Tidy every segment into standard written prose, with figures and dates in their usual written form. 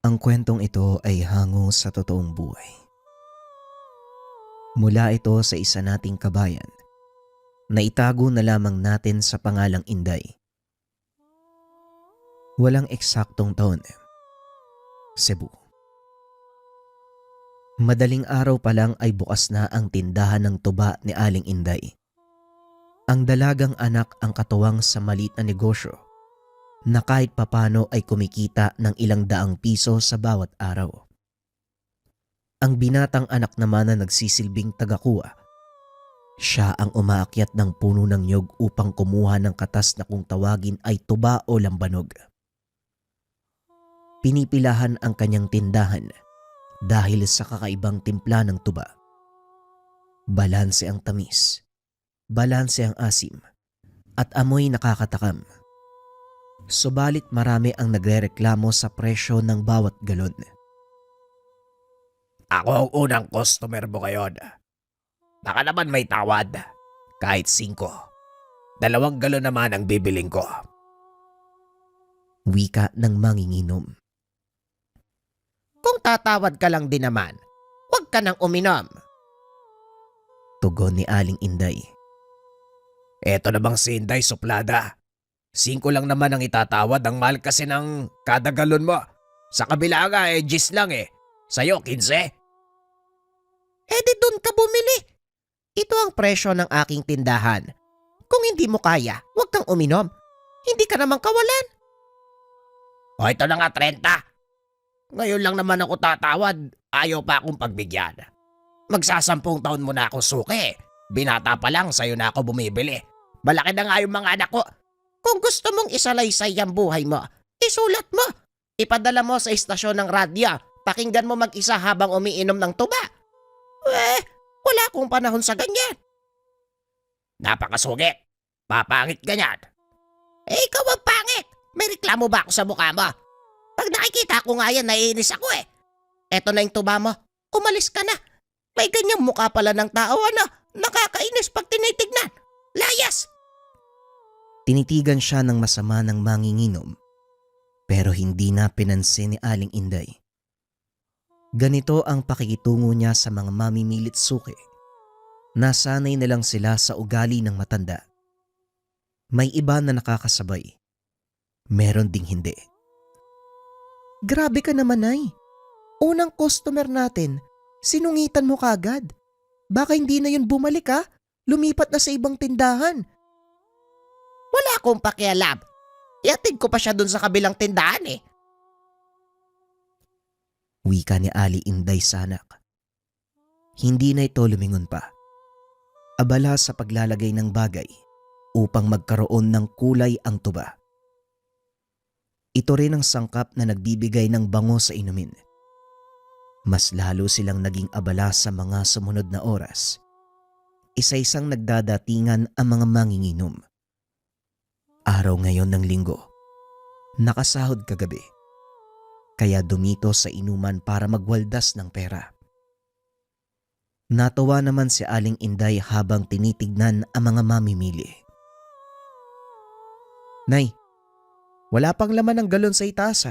Ang kwentong ito ay hango sa totoong buhay. Mula ito sa isa nating kabayan na itago na lamang natin sa pangalang Inday. Walang eksaktong taon. Cebu. Madaling araw pa lang ay bukas na ang tindahan ng tuba ni Aling Inday. Ang dalagang anak ang katuwang sa maliit na negosyo na kahit papano ay kumikita ng ilang daang piso sa bawat araw. Ang binatang anak naman na nagsisilbing tagakuha. Siya ang umaakyat ng puno ng nyog upang kumuha ng katas na kung tawagin ay tuba o lambanog. Pinipilahan ang kanyang tindahan dahil sa kakaibang timpla ng tuba. Balanse ang tamis, balanse ang asim, at amoy nakakatakam. Subalit marami ang nagrereklamo sa presyo ng bawat galon. Ako ang unang customer mo ngayon. Baka naman may tawad. Kahit 5. 2 galon naman ang bibiling ko. Wika ng manginginom. Kung tatawad ka lang din naman, huwag ka nang uminom. Tugon ni Aling Inday. Eto na bang si Inday suplada? 5 lang naman ang itatawad, ang mahal kasi ng kada galon mo. Sa kabila nga 10 lang Sa'yo 15. Di doon ka bumili. Ito ang presyo ng aking tindahan. Kung hindi mo kaya, huwag kang uminom. Hindi ka naman kawalan. O ito na nga 30. Ngayon lang naman ako tatawad. Ayaw pa akong pagbigyan. Magsasampung taon mo na ako suki. Binata pa lang sa'yo na ako bumibili. Malaki na nga yung mga anak ko. Kung gusto mong isalaysay ang buhay mo, isulat mo. Ipadala mo sa istasyon ng radyo. Pakinggan mo mag-isa habang umiinom ng tuba. Wala akong panahon sa ganyan. Napakasugi. Papangit ganyan. Ikaw ang pangit. May reklamo ba ako sa mukha mo? Pag nakikita ko nga yan, naiinis ako Eto na yung tuba mo. Umalis ka na. May ganyang mukha pala ng tao nakakainis pag tinitignan. Layas! Tinitigan siya ng masama ng manginginom pero hindi na pinansin ni Aling Inday. Ganito ang pakikitungo niya sa mga mamimilit suki. Nasanay na lang sila sa ugali ng matanda. May iba na nakakasabay. Meron ding hindi. Grabe ka naman, Nay. Unang customer natin, sinungitan mo kagad. Baka hindi na yun bumalik lumipat na sa ibang tindahan. Wala akong pakialam. Iatid ko pa siya dun sa kabilang tindahan Wika ni Ali Inday sa anak. Hindi na ito lumingon pa. Abala sa paglalagay ng bagay upang magkaroon ng kulay ang tuba. Ito rin ang sangkap na nagbibigay ng bango sa inumin. Mas lalo silang naging abala sa mga sumunod na oras. Isa-isang nagdadatingan ang mga manginginom. Araw ngayon ng linggo. Nakasahod kagabi. Kaya dumito sa inuman para magwaldas ng pera. Natuwa naman si Aling Inday habang tinitignan ang mga mamimili. Nay, wala pang laman ng galon sa itaas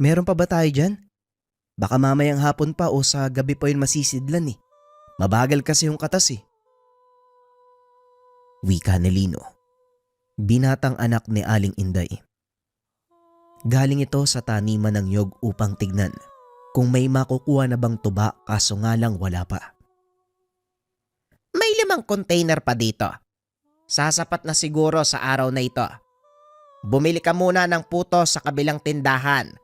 Meron pa ba tayo dyan? Baka mamayang hapon pa o sa gabi pa yun masisidlan Mabagal kasi yung katas Wika ni Lino, binatang anak ni Aling Inday. Galing ito sa taniman ng nyog upang tignan kung may makukuha na bang tuba kaso nga lang wala pa. May 5 container pa dito. Sasapat na siguro sa araw na ito. Bumili ka muna ng puto sa kabilang tindahan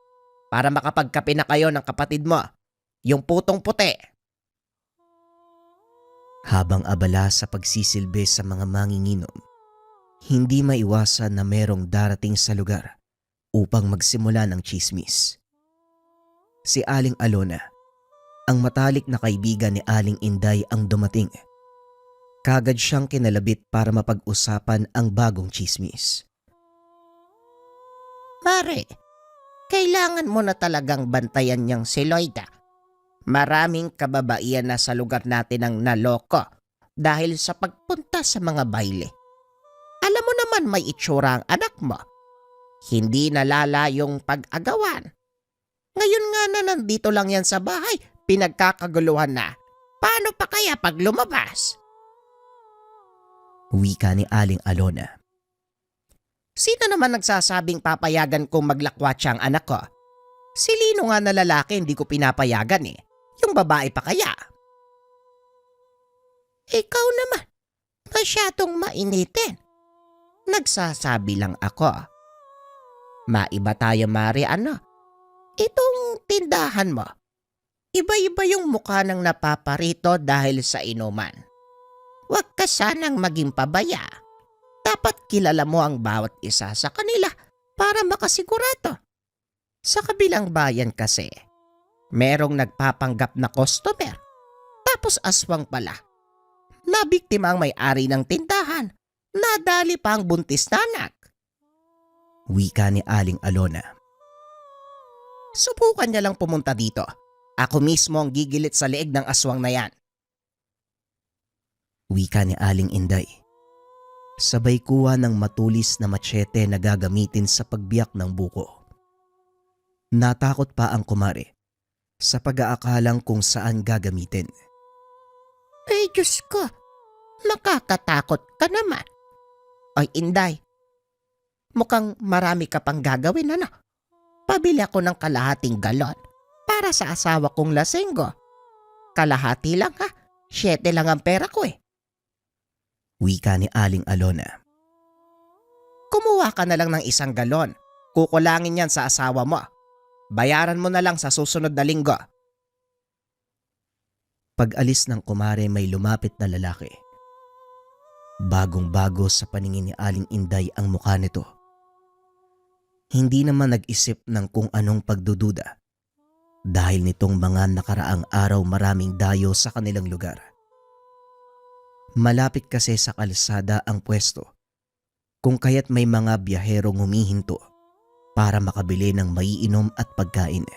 para makapagkape na kayo ng kapatid mo. Yung putong puti. Habang abala sa pagsisilbi sa mga manginginom, hindi maiwasan na merong darating sa lugar upang magsimula ng chismis. Si Aling Alona, ang matalik na kaibigan ni Aling Inday ang dumating. Kagad siyang kinalabit para mapag-usapan ang bagong chismis. Mare, kailangan mo na talagang bantayan niyang si Loida. Maraming kababaihan na sa lugar natin ang naloko dahil sa pagpunta sa mga baile. Alam mo naman may itsura ang anak mo. Hindi nalala yung pag-agawan. Ngayon nga na nandito lang yan sa bahay, pinagkakaguluhan na. Paano pa kaya pag lumabas? Wika ni Aling Alona. Sino naman nagsasabing papayagan kong maglakwatsa ang anak ko? Si Lino nga na lalaki hindi ko pinapayagan eh. Yung babae pa kaya? Ikaw naman, masyadong mainitin. Nagsasabi lang ako. Maiba tayo, Mari, ano? Itong tindahan mo, iba-iba yung mukha ng napaparito dahil sa inuman. Huwag ka sanang maging pabaya. Dapat kilala mo ang bawat isa sa kanila para makasigurado. Sa kabilang bayan kasi, merong nagpapanggap na customer. Tapos aswang pala. Nabiktima ang may-ari ng tindahan. Nadali pa ang buntis na anak. Wika ni Aling Alona. Subukan niya lang pumunta dito. Ako mismo ang gigilit sa leeg ng aswang na yan. Wika ni Aling Inday. Sabay kuha ng matulis na machete na gagamitin sa pagbiyak ng buko. Natakot pa ang kumare sa pag-aakalang kung saan gagamitin. Ay Diyos ko, nakakatakot ka naman. Ay Inday, mukhang marami ka pang gagawin ano? Pabili ako ng kalahating galon para sa asawa kong lasenggo. Kalahati lang ha, 7 lang ang pera ko eh. Wika ni Aling Alona. Kumuha ka na lang ng 1 galon. Kukulangin yan sa asawa mo. Bayaran mo na lang sa susunod na linggo. Pag-alis ng kumare may lumapit na lalaki. Bagong-bago sa paningin ni Aling Inday ang mukha nito. Hindi naman nag-isip ng kung anong pagdududa dahil nitong mga nakaraang araw maraming dayo sa kanilang lugar. Malapit kasi sa kalsada ang pwesto kung kaya't may mga biyaherong humihinto para makabili ng maiinom at pagkain.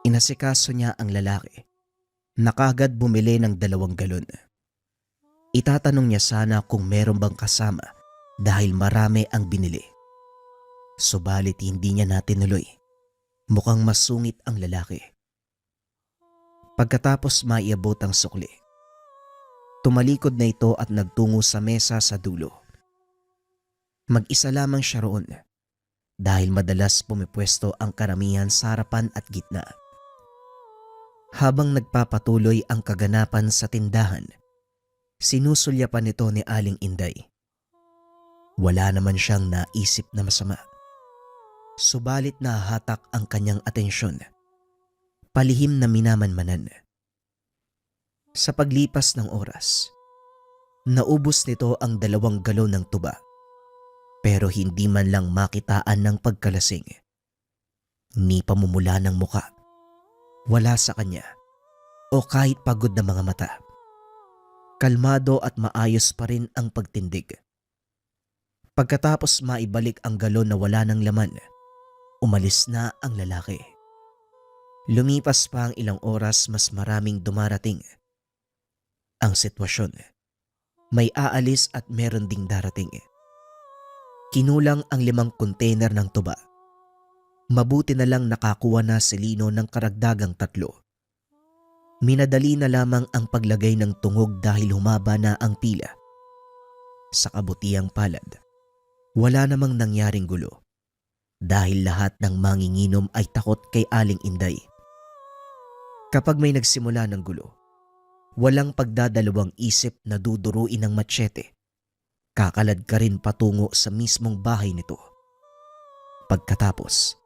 Inasikaso niya ang lalaki na kaagad bumili ng 2 galon. Itatanong niya sana kung meron bang kasama dahil marami ang binili. Subalit hindi niya natinuloy. Mukhang masungit ang lalaki. Pagkatapos maiabot ang sukli, tumalikod na ito at nagtungo sa mesa sa dulo. Mag-isa lamang siya roon dahil madalas pumipwesto ang karamihan sa harapan at gitna. Habang nagpapatuloy ang kaganapan sa tindahan, sinusulyapan nito ni Aling Inday. Wala naman siyang naisip na masama. Subalit nahahatak ang kanyang atensyon. Palihim na minamanmanan. Sa paglipas ng oras, naubos nito ang 2 galon ng tuba. Pero hindi man lang makitaan ng pagkalasing. Ni pamumula ng muka. Wala sa kanya o kahit pagod na mga mata. Kalmado at maayos pa rin ang pagtindig. Pagkatapos maibalik ang galon na wala ng laman, umalis na ang lalaki. Lumipas pa ang ilang oras mas maraming dumarating. Ang sitwasyon, may aalis at meron ding darating. Kinulang ang 5 container ng tuba. Mabuti na lang nakakuha na si Lino ng karagdagang 3. Minadali na lamang ang paglagay ng tungog dahil humaba na ang pila. Sa kabutiang palad, wala namang nangyaring gulo dahil lahat ng manginginom ay takot kay Aling Inday. Kapag may nagsimula ng gulo, walang pagdadalawang isip na duduruin ng machete. Kakalad ka rin patungo sa mismong bahay nito. Pagkatapos,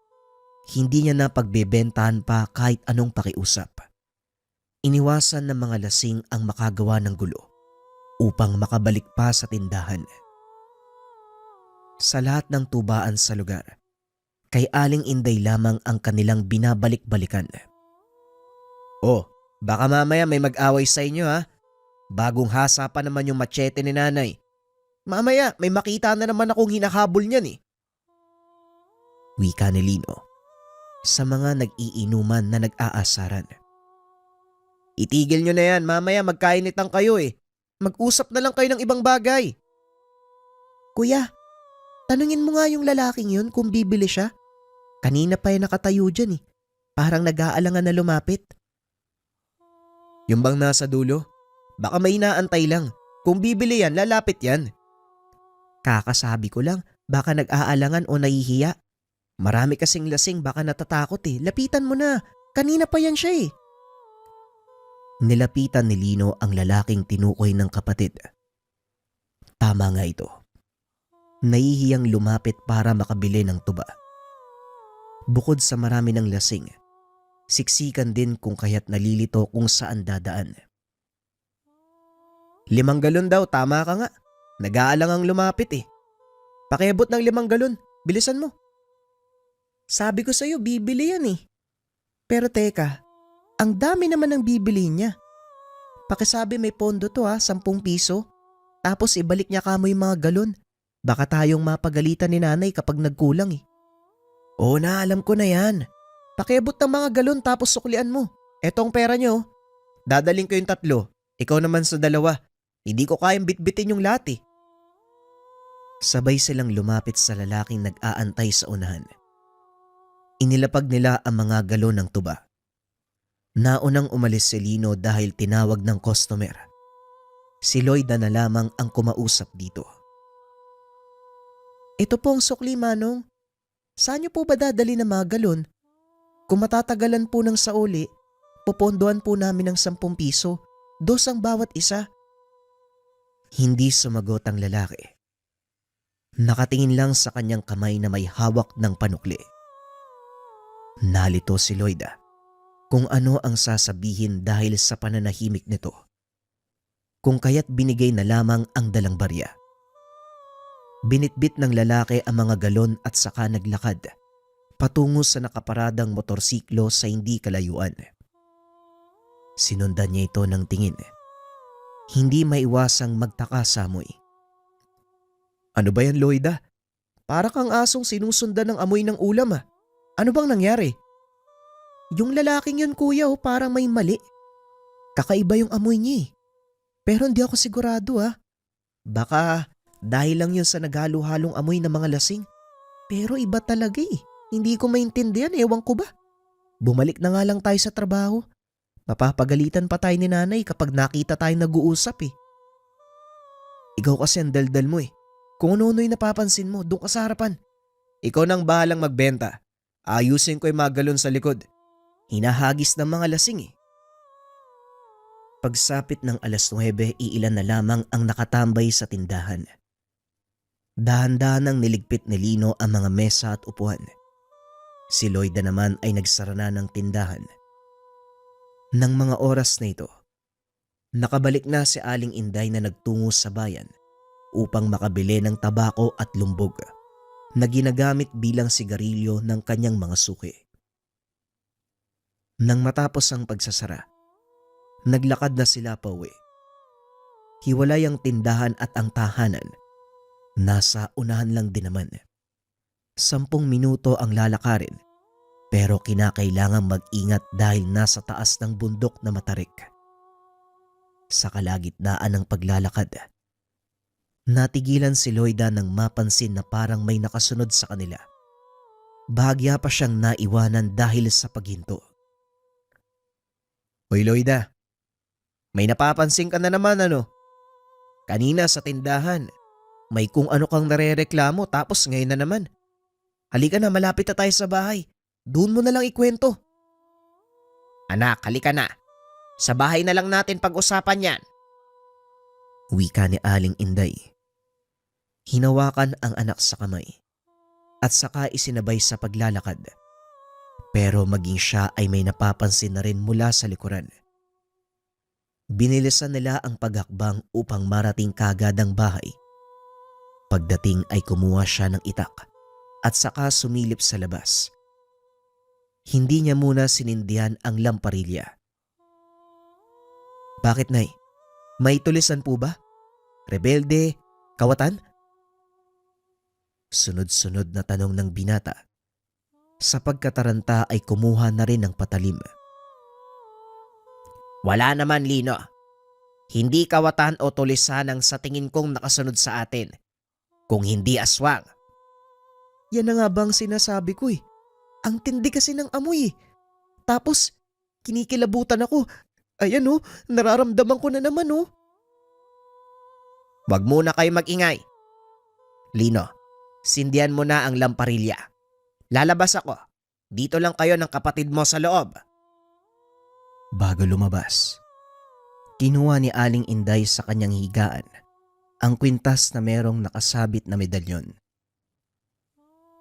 hindi niya na pagbebentahan pa kahit anong pakiusap. Iniwasan ng mga lasing ang makagawa ng gulo upang makabalik pa sa tindahan. Sa lahat ng tubaan sa lugar, kay Aling Inday lamang ang kanilang binabalik-balikan. "Oh, baka mamaya may mag-away sa inyo ha. Bagong hasa pa naman yung machete ni nanay. Mamaya may makita na naman akong hinahabol niyan eh." Wika ni Lino sa mga nag-iinuman na nag-aasaran. "Itigil nyo na yan, mamaya magkainitan kayo eh. Mag-usap na lang kayo ng ibang bagay." Kuya, tanungin mo nga yung lalaking yun kung bibili siya. Kanina pa yung nakatayo dyan eh. Parang nag-aalangan na lumapit. Yung bang nasa dulo? Baka may inaantay lang. Kung bibili yan, lalapit yan. Kakasabi ko lang, baka nag-aalangan o nahihiya. Marami kasing lasing, baka natatakot eh. Lapitan mo na. Kanina pa yan siya eh. Nilapitan ni Lino ang lalaking tinukoy ng kapatid. Tama nga ito. Nahihiyang lumapit para makabili ng tuba. Bukod sa marami ng lasing, siksikan din kung kaya't nalilito kung saan dadaan. 5 galon daw, tama ka nga. Nag-aalangang lumapit eh. Pakiabot ng 5 galon, bilisan mo. Sabi ko sa'yo, bibili yan eh. Pero teka, ang dami naman ng bibili niya. Pakisabi may pondo to 10 piso. Tapos ibalik niya kamo yung mga galon. Baka tayong mapagalitan ni nanay kapag nagkulang eh. Oo na, alam ko na yan. Pakiabot ng mga galon tapos suklian mo. Eto ang pera niyo. Dadaling ko yung 3. Ikaw naman sa 2. Hindi ko kayang bitbitin yung lahat eh. Sabay silang lumapit sa lalaking nag-aantay sa unahan. Inilapag nila ang mga galon ng tuba. Naunang umalis si Lino dahil tinawag ng customer. Si Lloyda na lamang ang kumausap dito. Ito po ang sukli, Manong. Saan niyo po ba dadali ng mga galon? Kung matatagalan po ng sauli, pupondohan po namin ng 10 piso. 2 ang bawat isa. Hindi sumagot ang lalaki. Nakatingin lang sa kanyang kamay na may hawak ng panukli. Nalito si Lloyda kung ano ang sasabihin dahil sa pananahimik nito. Kung kaya't binigay na lamang ang dalang barya. Binitbit ng lalaki ang mga galon at saka naglakad patungo sa nakaparadang motorsiklo sa hindi kalayuan. Sinundan niya ito ng tingin. Hindi maiwasang magtaka sa amoy. Ano ba yan, Lloyda? Para kang asong sinusundan ng amoy ng ulam ah. Ano bang nangyari? Yung lalaking yun kuya parang may mali. Kakaiba yung amoy niya eh. Pero hindi ako sigurado ah. Baka dahil lang yun sa naghalo-halong amoy ng mga lasing. Pero iba talaga eh. Hindi ko maintindihan, ewan ko ba. Bumalik na nga lang tayo sa trabaho. Mapapagalitan pa tayo ni nanay kapag nakita tayo nag-uusap eh. Ikaw kasi ang daldal mo eh. Kung ano-ano'y napapansin mo, doon ka sa harapan. Ikaw nang bahalang magbenta. Ayusin ko yung mga galon sa likod. Hinahagis ng mga lasing eh. Pagsapit ng 9:00, iilan na lamang ang nakatambay sa tindahan. Dahan-dahan ang niligpit ni Lino ang mga mesa at upuan. Si Lloyda naman ay nagsara na ng tindahan. Nang mga oras na ito, nakabalik na si Aling Inday na nagtungo sa bayan upang makabili ng tabako at lumbog na ginagamit bilang sigarilyo ng kanyang mga suki. Nang matapos ang pagsasara, naglakad na sila pauwi. Hiwalay ang tindahan at ang tahanan. Nasa unahan lang din naman. 10 minuto ang lalakarin pero kinakailangang mag-ingat dahil nasa taas ng bundok na matarik. Sa kalagitnaan ng paglalakad, natigilan si Lloyda nang mapansin na parang may nakasunod sa kanila. Bahagya pa siyang naiwanan dahil sa paghinto. Hoy Lloyda, may napapansin ka na naman ano? Kanina sa tindahan, may kung ano kang narereklamo tapos ngayon na naman. Halika na, malapit na tayo sa bahay. Doon mo na lang ikwento. Anak, halika na. Sa bahay na lang natin pag-usapan yan. Wika ni Aling Inday. Hinawakan ang anak sa kamay at saka isinabay sa paglalakad. Pero maging siya ay may napapansin na rin mula sa likuran. Binilisan nila ang paghakbang upang marating kagad ang bahay. Pagdating ay kumuha siya ng itak at saka sumilip sa labas. Hindi niya muna sinindihan ang lamparilla. Bakit, Nay? May tulisan po ba? Rebelde? Kawatan? Sunod-sunod na tanong ng binata. Sa pagkataranta ay kumuha na rin ng patalim. Wala naman, Lino. Hindi kawatan o tulisan ang sa tingin kong nakasunod sa atin. Kung hindi aswang. Yan na nga bang sinasabi ko eh. Ang tindi kasi ng amoy eh. Tapos, kinikilabutan ako. Ayan oh, nararamdaman ko na naman oh. Wag muna kayo mag-ingay. Lino, sindihan mo na ang lamparilla. Lalabas ako. Dito lang kayo ng kapatid mo sa loob. Bago lumabas, kinuha ni Aling Inday sa kanyang higaan ang kwintas na merong nakasabit na medalyon.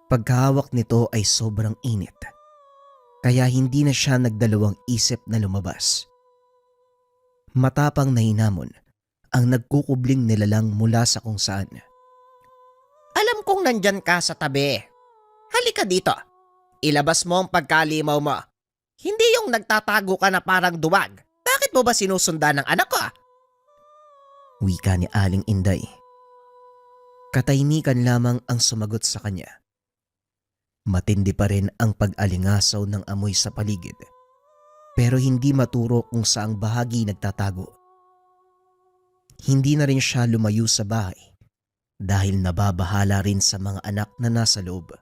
Pagkahawak nito ay sobrang init, kaya hindi na siya nagdalawang isip na lumabas. Matapang na hinamon ang nagkukubling nilalang mula sa kung saan. Alam kong nandyan ka sa tabi. Halika dito. Ilabas mo ang pagkalimaw mo. Hindi yung nagtatago ka na parang duwag. Bakit mo ba sinusundan ng anak ko? Wika ni Aling Inday. Katahimikan lamang ang sumagot sa kanya. Matindi pa rin ang pag-alingasaw ng amoy sa paligid, pero hindi maturo kung saang bahagi nagtatago. Hindi na rin siya lumayo sa bahay dahil nababahala rin sa mga anak na nasa loob.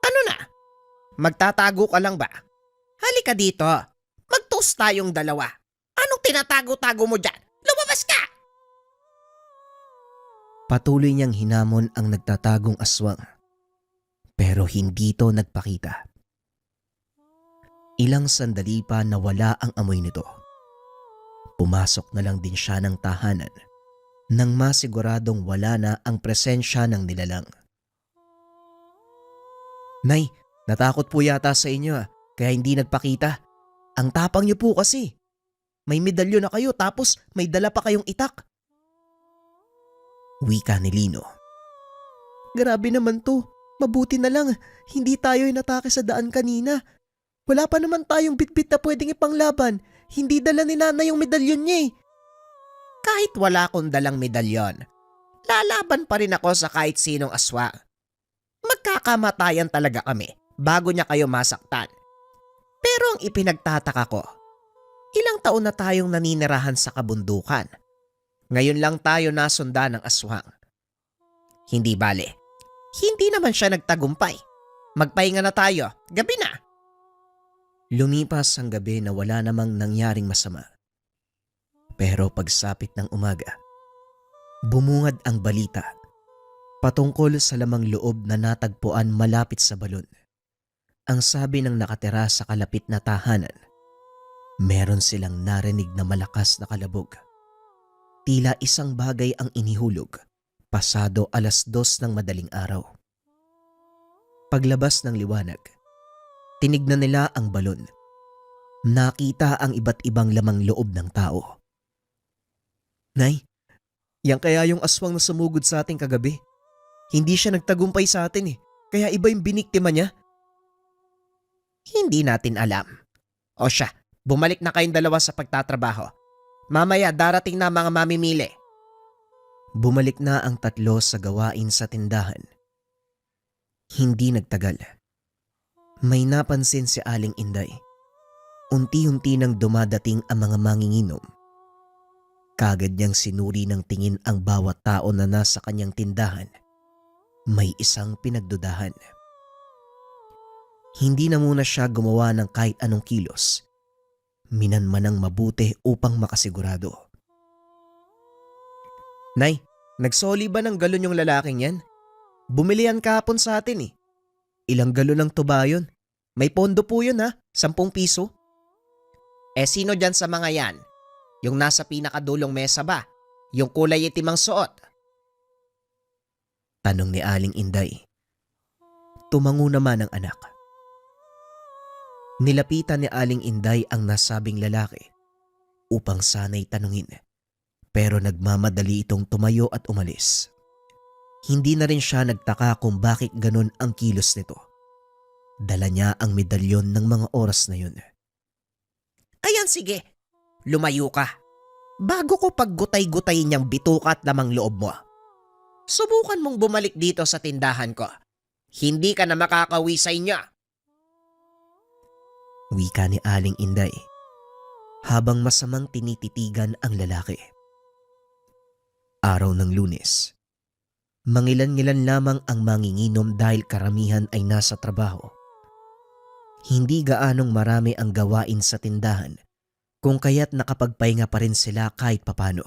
Ano na? Magtatago ka lang ba? Halika dito. Mag-toast tayong dalawa. Anong tinatago-tago mo dyan? Lumabas ka! Patuloy niyang hinamon ang nagtatagong aswang, pero hindi ito nagpakita. Ilang sandali pa nawala ang amoy nito. Pumasok na lang din siya ng tahanan nang masiguradong wala na ang presensya ng nilalang. Nay, natakot po yata sa inyo kaya hindi nagpakita. Ang tapang niyo po kasi. May medalyon na kayo tapos may dala pa kayong itak. Wika ni Lino. Grabe naman to. Mabuti na lang, hindi tayo inatake sa daan kanina. Wala pa naman tayong bitbit na pwedeng ipanglaban. Hindi dala ni Nana yung medalyon niya eh. Kahit wala akong dalang medalyon, lalaban pa rin ako sa kahit sinong aswang. Magkakamatayan talaga kami bago niya kayo masaktan. Pero ang ipinagtataka ko, ilang taon na tayong naninirahan sa kabundukan. Ngayon lang tayo nasundan ng aswang. Hindi bale. Hindi naman siya nagtagumpay. Magpahinga na tayo. Gabi na. Lumipas ang gabi na wala namang nangyaring masama. Pero pagsapit ng umaga, bumungad ang balita patungkol sa lamang loob na natagpuan malapit sa balon. Ang sabi ng nakatira sa kalapit na tahanan, meron silang narinig na malakas na kalabog. Tila isang bagay ang inihulog pasado 2:00 ng madaling araw. Paglabas ng liwanag, tinignan nila ang balon. Nakita ang iba't ibang lamang loob ng tao. Nay, yan kaya yung aswang na sumugod sa ating kagabi. Hindi siya nagtagumpay sa atin eh, kaya iba yung biniktima niya. Hindi natin alam. O siya, bumalik na kayong dalawa sa pagtatrabaho. Mamaya darating na mga mamimili. Bumalik na ang 3 sa gawain sa tindahan. Hindi nagtagal. May napansin si Aling Inday. Unti-unti nang dumadating ang mga manginginom. Kagad niyang sinuri ng tingin ang bawat tao na nasa kanyang tindahan. May isang pinagdudahan. Hindi na muna siya gumawa ng kahit anong kilos. Minanman ng mabuti upang makasigurado. Nay, nagsoli ba ng galon yung lalaking yan? Bumili yan kahapon sa atin eh. Ilang galon ng tuba yun? May pondo po yun ha, 10 piso. Sino dyan sa mga yan? Yung nasa pinakadulong mesa ba? Yung kulay itim ang suot? Tanong ni Aling Inday. Tumango naman ang anak. Nilapitan ni Aling Inday ang nasabing lalaki upang sana'y tanungin. Pero nagmamadali itong tumayo at umalis. Hindi na rin siya nagtaka kung bakit ganun ang kilos nito. Dala niya ang medalyon ng mga oras na yun. Ayan sige, lumayo ka. Bago ko paggutay-gutayin niyang bituka at lamang loob mo. Subukan mong bumalik dito sa tindahan ko. Hindi ka na makakawi sa inyo. Wika ni Aling Inday habang masamang tinititigan ang lalaki. Araw ng Lunes. Mangilan-ngilan lamang ang manginginom dahil karamihan ay nasa trabaho. Hindi gaanong marami ang gawain sa tindahan kung kaya't nakapagpahinga pa rin sila kahit papano.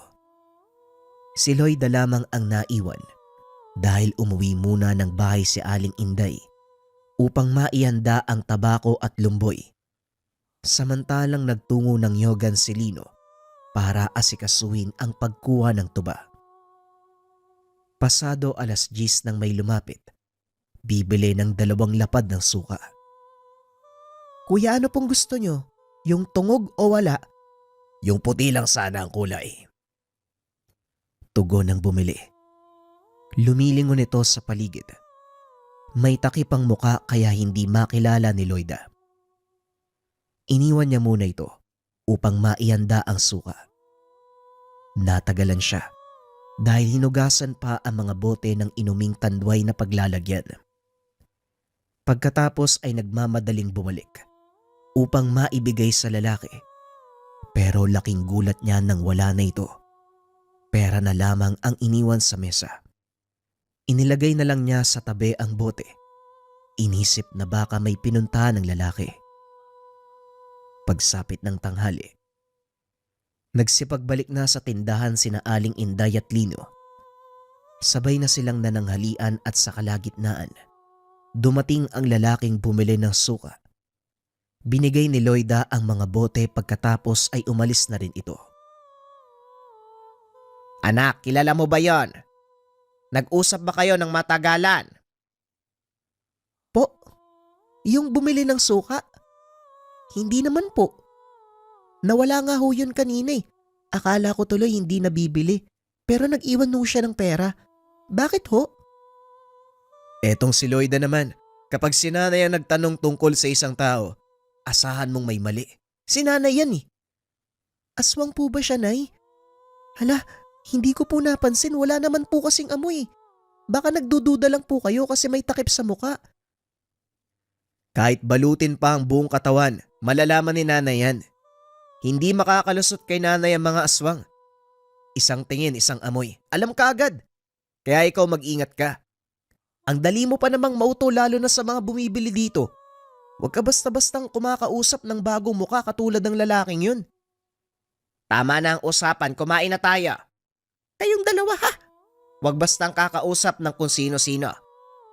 Si Lloyda lamang ang naiwan dahil umuwi muna ng bahay si Aling Inday upang maihanda ang tabako at lumboy. Samantalang nagtungo ng Yogan si Lino para asikasuhin ang pagkuha ng tuba. Pasado 10:00 nang may lumapit, bibili ng 2 lapad ng suka. Kuya, ano pong gusto nyo? Yung tungog o wala? Yung puti lang sana ang kulay. Tugon ng bumili. Lumilingon ito sa paligid. May takip ang muka kaya hindi makilala ni Lloyda. Iniwan niya muna ito upang maihanda ang suka. Natagalan siya dahil hinugasan pa ang mga bote ng inuming tandway na paglalagyan. Pagkatapos ay nagmamadaling bumalik upang maibigay sa lalaki. Pero laking gulat niya nang wala na ito. Pera na lamang ang iniwan sa mesa. Inilagay na lang niya sa tabi ang bote. Inisip na baka may pinuntahan ng lalaki. Pagsapit ng tanghali, nagsipagbalik na sa tindahan sina Aling Inday at Lino. Sabay na silang nananghalian at sa kalagitnaan, dumating ang lalaking bumili ng suka. Binigay ni Lloyda ang mga bote pagkatapos ay umalis na rin ito. Anak, kilala mo ba yon? Nag-usap ba kayo ng matagalan? Po, yung bumili ng suka? Hindi naman po. Nawala nga ho yun kanina eh. Akala ko tuloy hindi nabibili. Pero nag-iwan ho siya ng pera. Bakit ho? Etong si Lloyda naman, kapag si nanay ang nagtanong tungkol sa isang tao, asahan mong may mali. Si nanay yan eh. Aswang po ba siya, Nay? Hala, hindi ko po napansin. Wala naman po kasing amoy. Baka nagdududa lang po kayo kasi may takip sa muka. Kahit balutin pa ang buong katawan, malalaman ni nanay yan. Hindi makakalusot kay nanay ang mga aswang. Isang tingin, isang amoy. Alam ka agad. Kaya ikaw mag-ingat ka. Ang dali mo pa namang mauto lalo na sa mga bumibili dito. Huwag ka basta-bastang kumakausap ng bagong muka katulad ng lalaking yun. Tama na ang usapan, kumain na tayo. Kayong dalawa ha? Huwag bastang kakausap ng kung sino-sino.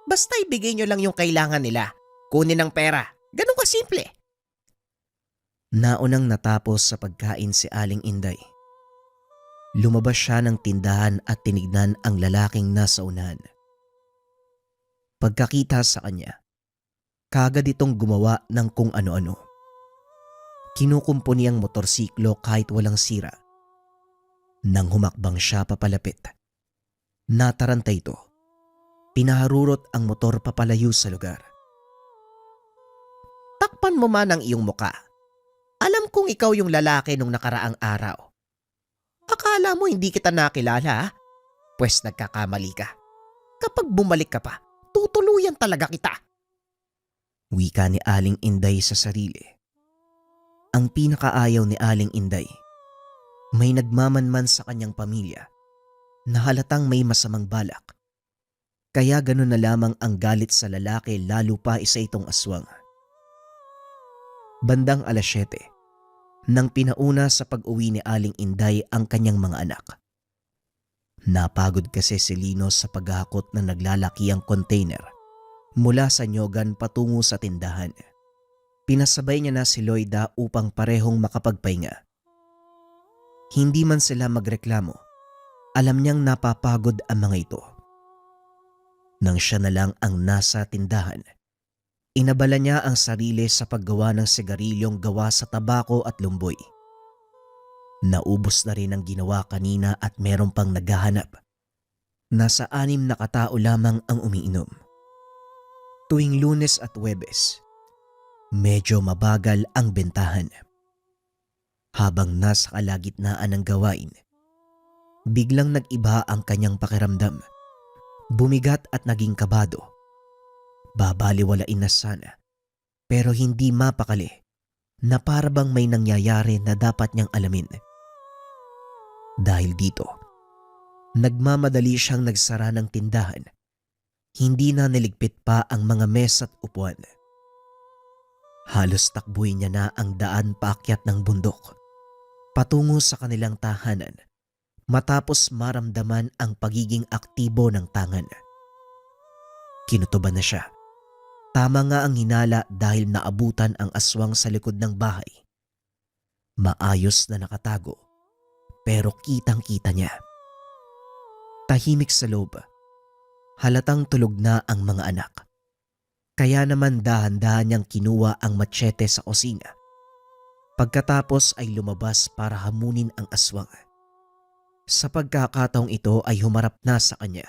Basta ibigay nyo lang yung kailangan nila. Kunin ang pera. Ganun ka simple. Naunang natapos sa pagkain si Aling Inday. Lumabas siya ng tindahan at tinignan ang lalaking nasa unahan. Pagkakita sa kanya, kaagad itong gumawa ng kung ano-ano. Kinukumpuni ang motorsiklo kahit walang sira. Nang humakbang siya papalapit, nataranta ito. Pinaharurot ang motor papalayo sa lugar. Takpan mo man ang iyong muka. Alam kong ikaw yung lalaki nung nakaraang araw. Akala mo hindi kita nakilala, ha? Pwes nagkakamali ka. Kapag bumalik ka pa, tutuluyan talaga kita. Wika ni Aling Inday sa sarili. Ang pinakaayaw ni Aling Inday, may nagmamanman sa kanyang pamilya na halatang may masamang balak. Kaya ganun na lamang ang galit sa lalaki lalo pa isa itong aswang. Bandang 7:00, nang pinauna sa pag-uwi ni Aling Inday ang kanyang mga anak. Napagod kasi si Lino sa paghahakot ng naglalakihang container mula sa Nyogan patungo sa tindahan. Pinasabay niya na si Lloyda upang parehong makapagpahinga. Hindi man sila magreklamo, alam niyang napapagod ang mga ito. Nang siya na lang ang nasa tindahan, inabala niya ang sarili sa paggawa ng sigarilyong gawa sa tabako at lumboy. Naubos na rin ang ginawa kanina at meron pang naghahanap. Nasa 6 na katao lamang ang umiinom. Tuwing Lunes at Huwebes, medyo mabagal ang bentahan. Habang nasa kalagitnaan ng gawain, biglang nag-iba ang kanyang pakiramdam. Bumigat at naging kabado. Babaliwalain na sana, pero hindi mapakali na parabang may nangyayari na dapat niyang alamin. Dahil dito, Nagmamadali siyang nagsara ng tindahan. Hindi na niligpit pa ang mga mesa at upuan. Halos takbuhin niya na ang daan paakyat ng bundok, patungo sa kanilang tahanan, matapos maramdaman ang pagiging aktibo ng tangan. Kinutuban na siya. Tama nga ang hinala dahil naabutan ang aswang sa likod ng bahay. Maayos na nakatago, pero kitang-kita niya. Tahimik sa loob. Halatang tulog na ang mga anak. Kaya naman dahan-dahan niyang kinuha ang machete sa kusina. Pagkatapos ay lumabas para hamunin ang aswang. Sa pagkakataong ito ay humarap na sa kanya.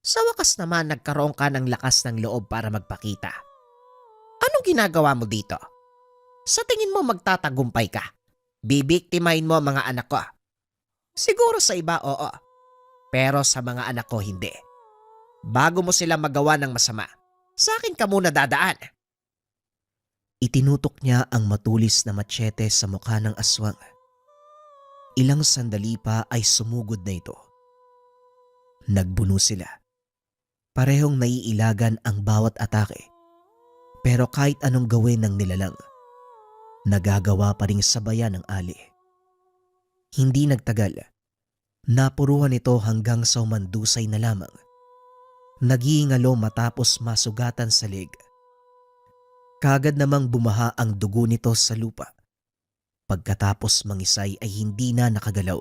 Sa wakas naman nagkaroon ka ng lakas ng loob para magpakita. Anong ginagawa mo dito? Sa tingin mo magtatagumpay ka? Bibiktimahin mo ang mga anak ko? Siguro sa iba oo. Pero sa mga anak ko hindi. Bago mo sila magawa ng masama, sa akin ka muna dadaan. Itinutok niya ang matulis na machete sa mukha ng aswang. Ilang sandali pa ay sumugod na ito. Nagbuno sila. Parehong naiilagan ang bawat atake. Pero kahit anong gawin ng nilalang, nagagawa pa ring sabayan ng ali. Hindi nagtagal. Napuruhan ito hanggang sa umandusay na lamang. Nagingalo matapos masugatan sa leg. Kagad namang bumaha ang dugo nito sa lupa. Pagkatapos mangisay ay hindi na nakagalaw.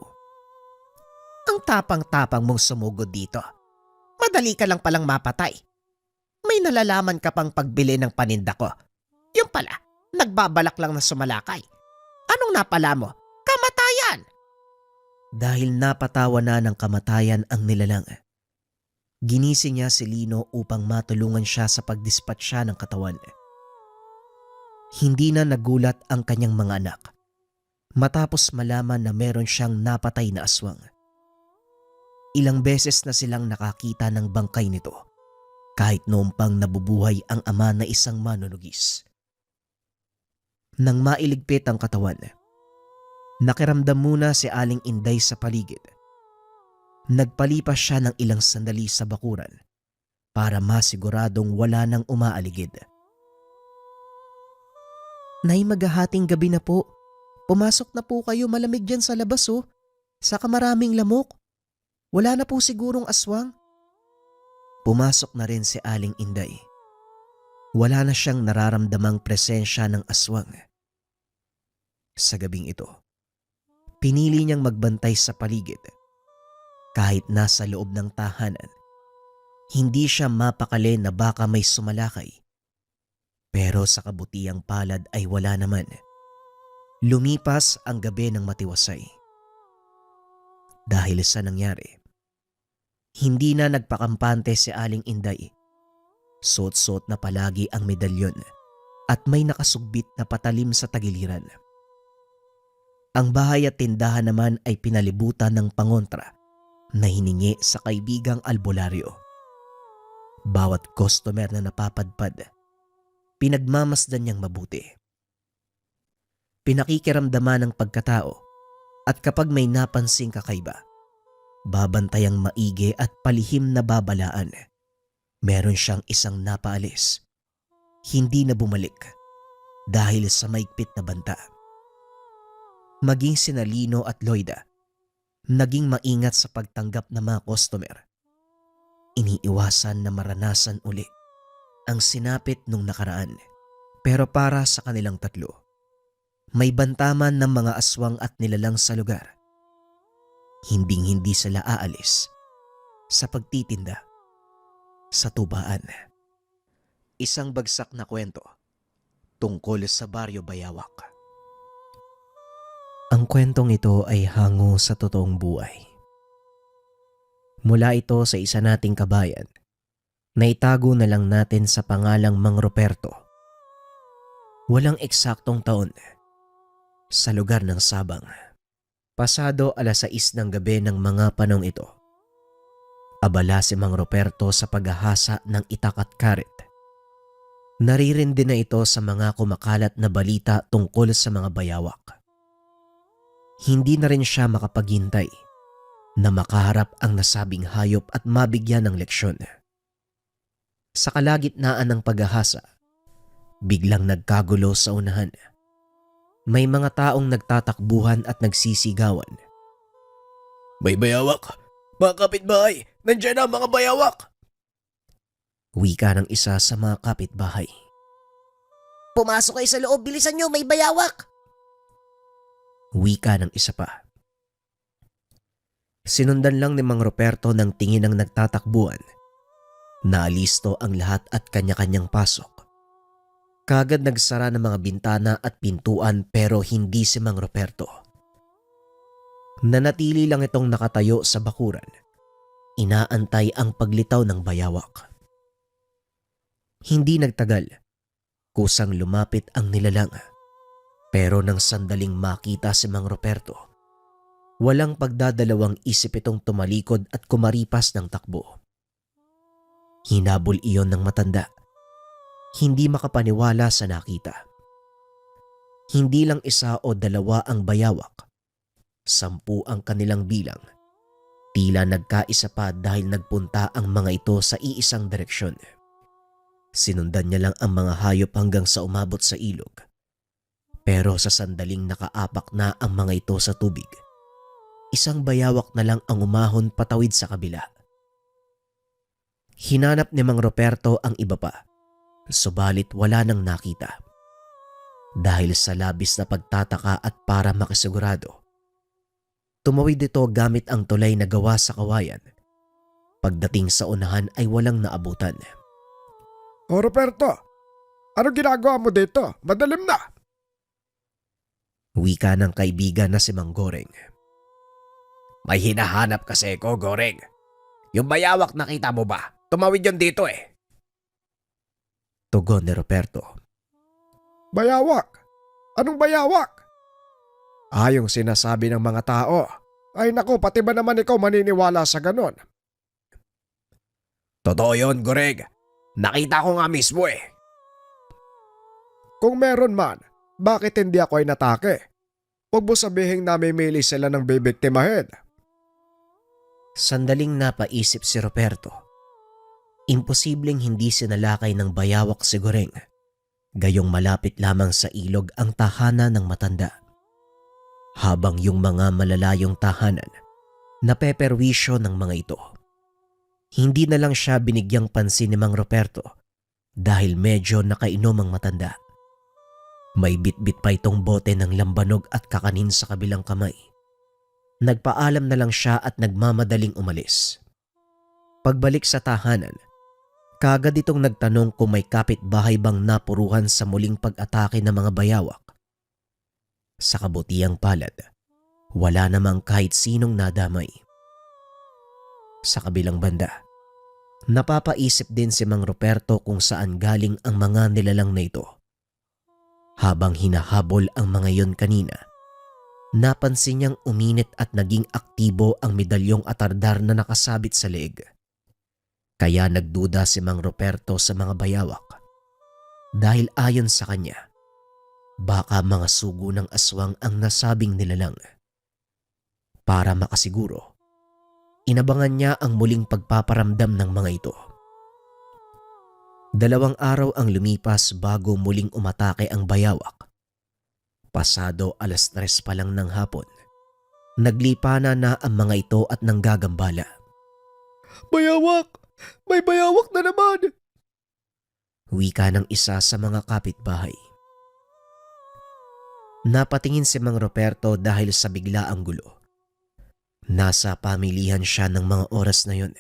Ang tapang-tapang mong sumugod dito. Madali ka lang palang mapatay. May nalalaman ka pang pagbili ng paninda ko. Yung pala, nagbabalak lang na sumalakay. Anong napala mo? Kamatayan! Dahil napatawa na ng kamatayan ang nilalang. Ginising niya si Lino upang matulungan siya sa pagdispatsa ng katawan. Hindi na nagulat ang kanyang mga anak matapos malaman na meron siyang napatay na aswang. Ilang beses na silang nakakita ng bangkay nito kahit noong pang nabubuhay ang ama na isang manunugis. Nang mailigpit ang katawan, nakiramdam muna si Aling Inday sa paligid. Nagpalipas siya ng ilang sandali sa bakuran para masiguradong wala nang umaaligid. Nay, maghahating gabi na po. Pumasok na po kayo, malamig dyan sa labas oh. Saka maraming lamok. Wala na po sigurong aswang. Pumasok na rin si Aling Inday. Wala na siyang nararamdamang presensya ng aswang. Sa gabing ito, pinili niyang magbantay sa paligid. Kahit nasa loob ng tahanan, hindi siya mapakali na baka may sumalakay. Pero sa kabutiang palad ay wala naman. Lumipas ang gabi ng matiwasay. Dahil sa nangyari, hindi na nagpakampante si Aling Inday. Suot-suot na palagi ang medalyon at may nakasugbit na patalim sa tagiliran. Ang bahay at tindahan naman ay pinalibutan ng pangontra na hiningi sa kaibigang albularyo. Bawat customer na napapadpad, pinagmamasdan niyang mabuti. Pinakikiramdaman ng pagkatao at kapag may napansing kakaiba, babantayang maigi at palihim na babalaan. Meron siyang isang napaalis. Hindi na bumalik dahil sa maigpit na banta. Maging sina Lino at Loida, naging maingat sa pagtanggap ng mga customer. Iniiwasan na maranasan uli ang sinapit nung nakaraan. Pero para sa kanilang tatlo, may bantaman ng mga aswang at nilalang sa lugar. Hinding-hindi sila aalis sa pagtitinda sa tubaan. Isang bagsak na kwento tungkol sa Baryo Bayawak. Ang kwentong ito ay hango sa totoong buhay. Mula ito sa isa nating kabayan na itago na lang natin sa pangalang Mang Ruperto. Walang eksaktong taon sa lugar ng Sabang. Pasado 6:00 ng gabi ng mga panong ito. Abala si Mang Ruperto sa paghahasa ng itak at karet. Naririndi na ito sa mga kumakalat na balita tungkol sa mga bayawak. Hindi na rin siya makapaghintay na makaharap ang nasabing hayop at mabigyan ng leksyon. Sa kalagitnaan ng paghahasa, biglang nagkagulo sa unahan. May mga taong nagtatakbuhan at nagsisigawan. May bayawak! Mga kapitbahay! Nandiyan ang mga bayawak! Wika ng isa sa mga kapitbahay. Pumasok kayo sa loob, bilisan nyo, may bayawak! Wika ng isa pa. Sinundan lang ni Mang Ruperto ng tingin ng nagtatakbuhan. Naalisto ang lahat at kanya-kanyang pasok. Kagad nagsara ng mga bintana at pintuan pero hindi si Mang Ruperto. Nanatili lang itong nakatayo sa bakuran. Inaantay ang paglitaw ng bayawak. Hindi nagtagal. Kusang lumapit ang nilalang. Pero nang sandaling makita si Mang Ruperto, walang pagdadalawang isip itong tumalikod at kumaripas ng takbo. Hinabol iyon ng matanda. Hindi makapaniwala sa nakita. Hindi lang isa o dalawa ang bayawak. 10 ang kanilang bilang. Tila nagkaisa pa dahil nagpunta ang mga ito sa iisang direksyon. Sinundan niya lang ang mga hayop hanggang sa umabot sa ilog. Pero sa sandaling nakaapak na ang mga ito sa tubig, isang bayawak na lang ang umahon patawid sa kabila. Hinanap ni Mang Ruperto ang iba pa. Subalit wala nang nakita. Dahil sa labis na pagtataka at para makasigurado, tumawid ito gamit ang tulay na gawa sa kawayan. Pagdating sa unahan ay walang naabutan. O Roberto, ano ginagawa mo dito? Madalim na! Wika ng kaibigan na si Mang Goreng. May hinahanap kasi ko, Goreng. Yung bayawak nakita mo ba? Tumawid yun dito eh. Tugon ni Ruperto. Bayawak? Anong bayawak? Yung sinasabi ng mga tao. Ay naku, pati ba naman ikaw maniniwala sa ganon? Totoo yun, Goreng. Nakita ko nga mismo eh. Kung meron man, bakit hindi ako ay natake? Huwag mo sabihin na mamimili sila ng bibiktimahin. Sandaling napaisip si Ruperto. Imposibleng hindi sinalakay ng bayawak si Goreng. Gayong malapit lamang sa ilog ang tahanan ng matanda. Habang yung mga malalayong tahanan, napeperwisyo ng mga ito. Hindi na lang siya binigyang pansin ni Mang Ruperto dahil medyo nakainom ang matanda. May bitbit pa itong bote ng lambanog at kakanin sa kabilang kamay. Nagpaalam na lang siya at nagmamadaling umalis. Pagbalik sa tahanan, kagad itong nagtanong kung may kapitbahay bang napuruhan sa muling pag-atake ng mga bayawak. Sa kabutiang palad, wala namang kahit sinong nadamay. Sa kabilang banda, napapaisip din si Mang Ruperto kung saan galing ang mga nilalang na ito. Habang hinahabol ang mga yon kanina, napansin niyang uminit at naging aktibo ang medalyong atardar na nakasabit sa leeg. Kaya nagduda si Mang Ruperto sa mga bayawak. Dahil ayon sa kanya, baka mga sugo ng aswang ang nasabing nilalang. Para makasiguro, inabangan niya ang muling pagpaparamdam ng mga ito. 2 araw ang lumipas bago muling umatake ang bayawak. Pasado 3:00 pa lang ng hapon, naglipana na ang mga ito at nanggagambala. Bayawak! May bayawak na naman! Wika ng isa sa mga kapitbahay. Napatingin si Mang Ruperto dahil sa biglaang gulo. Nasa pamilihan siya ng mga oras na yun.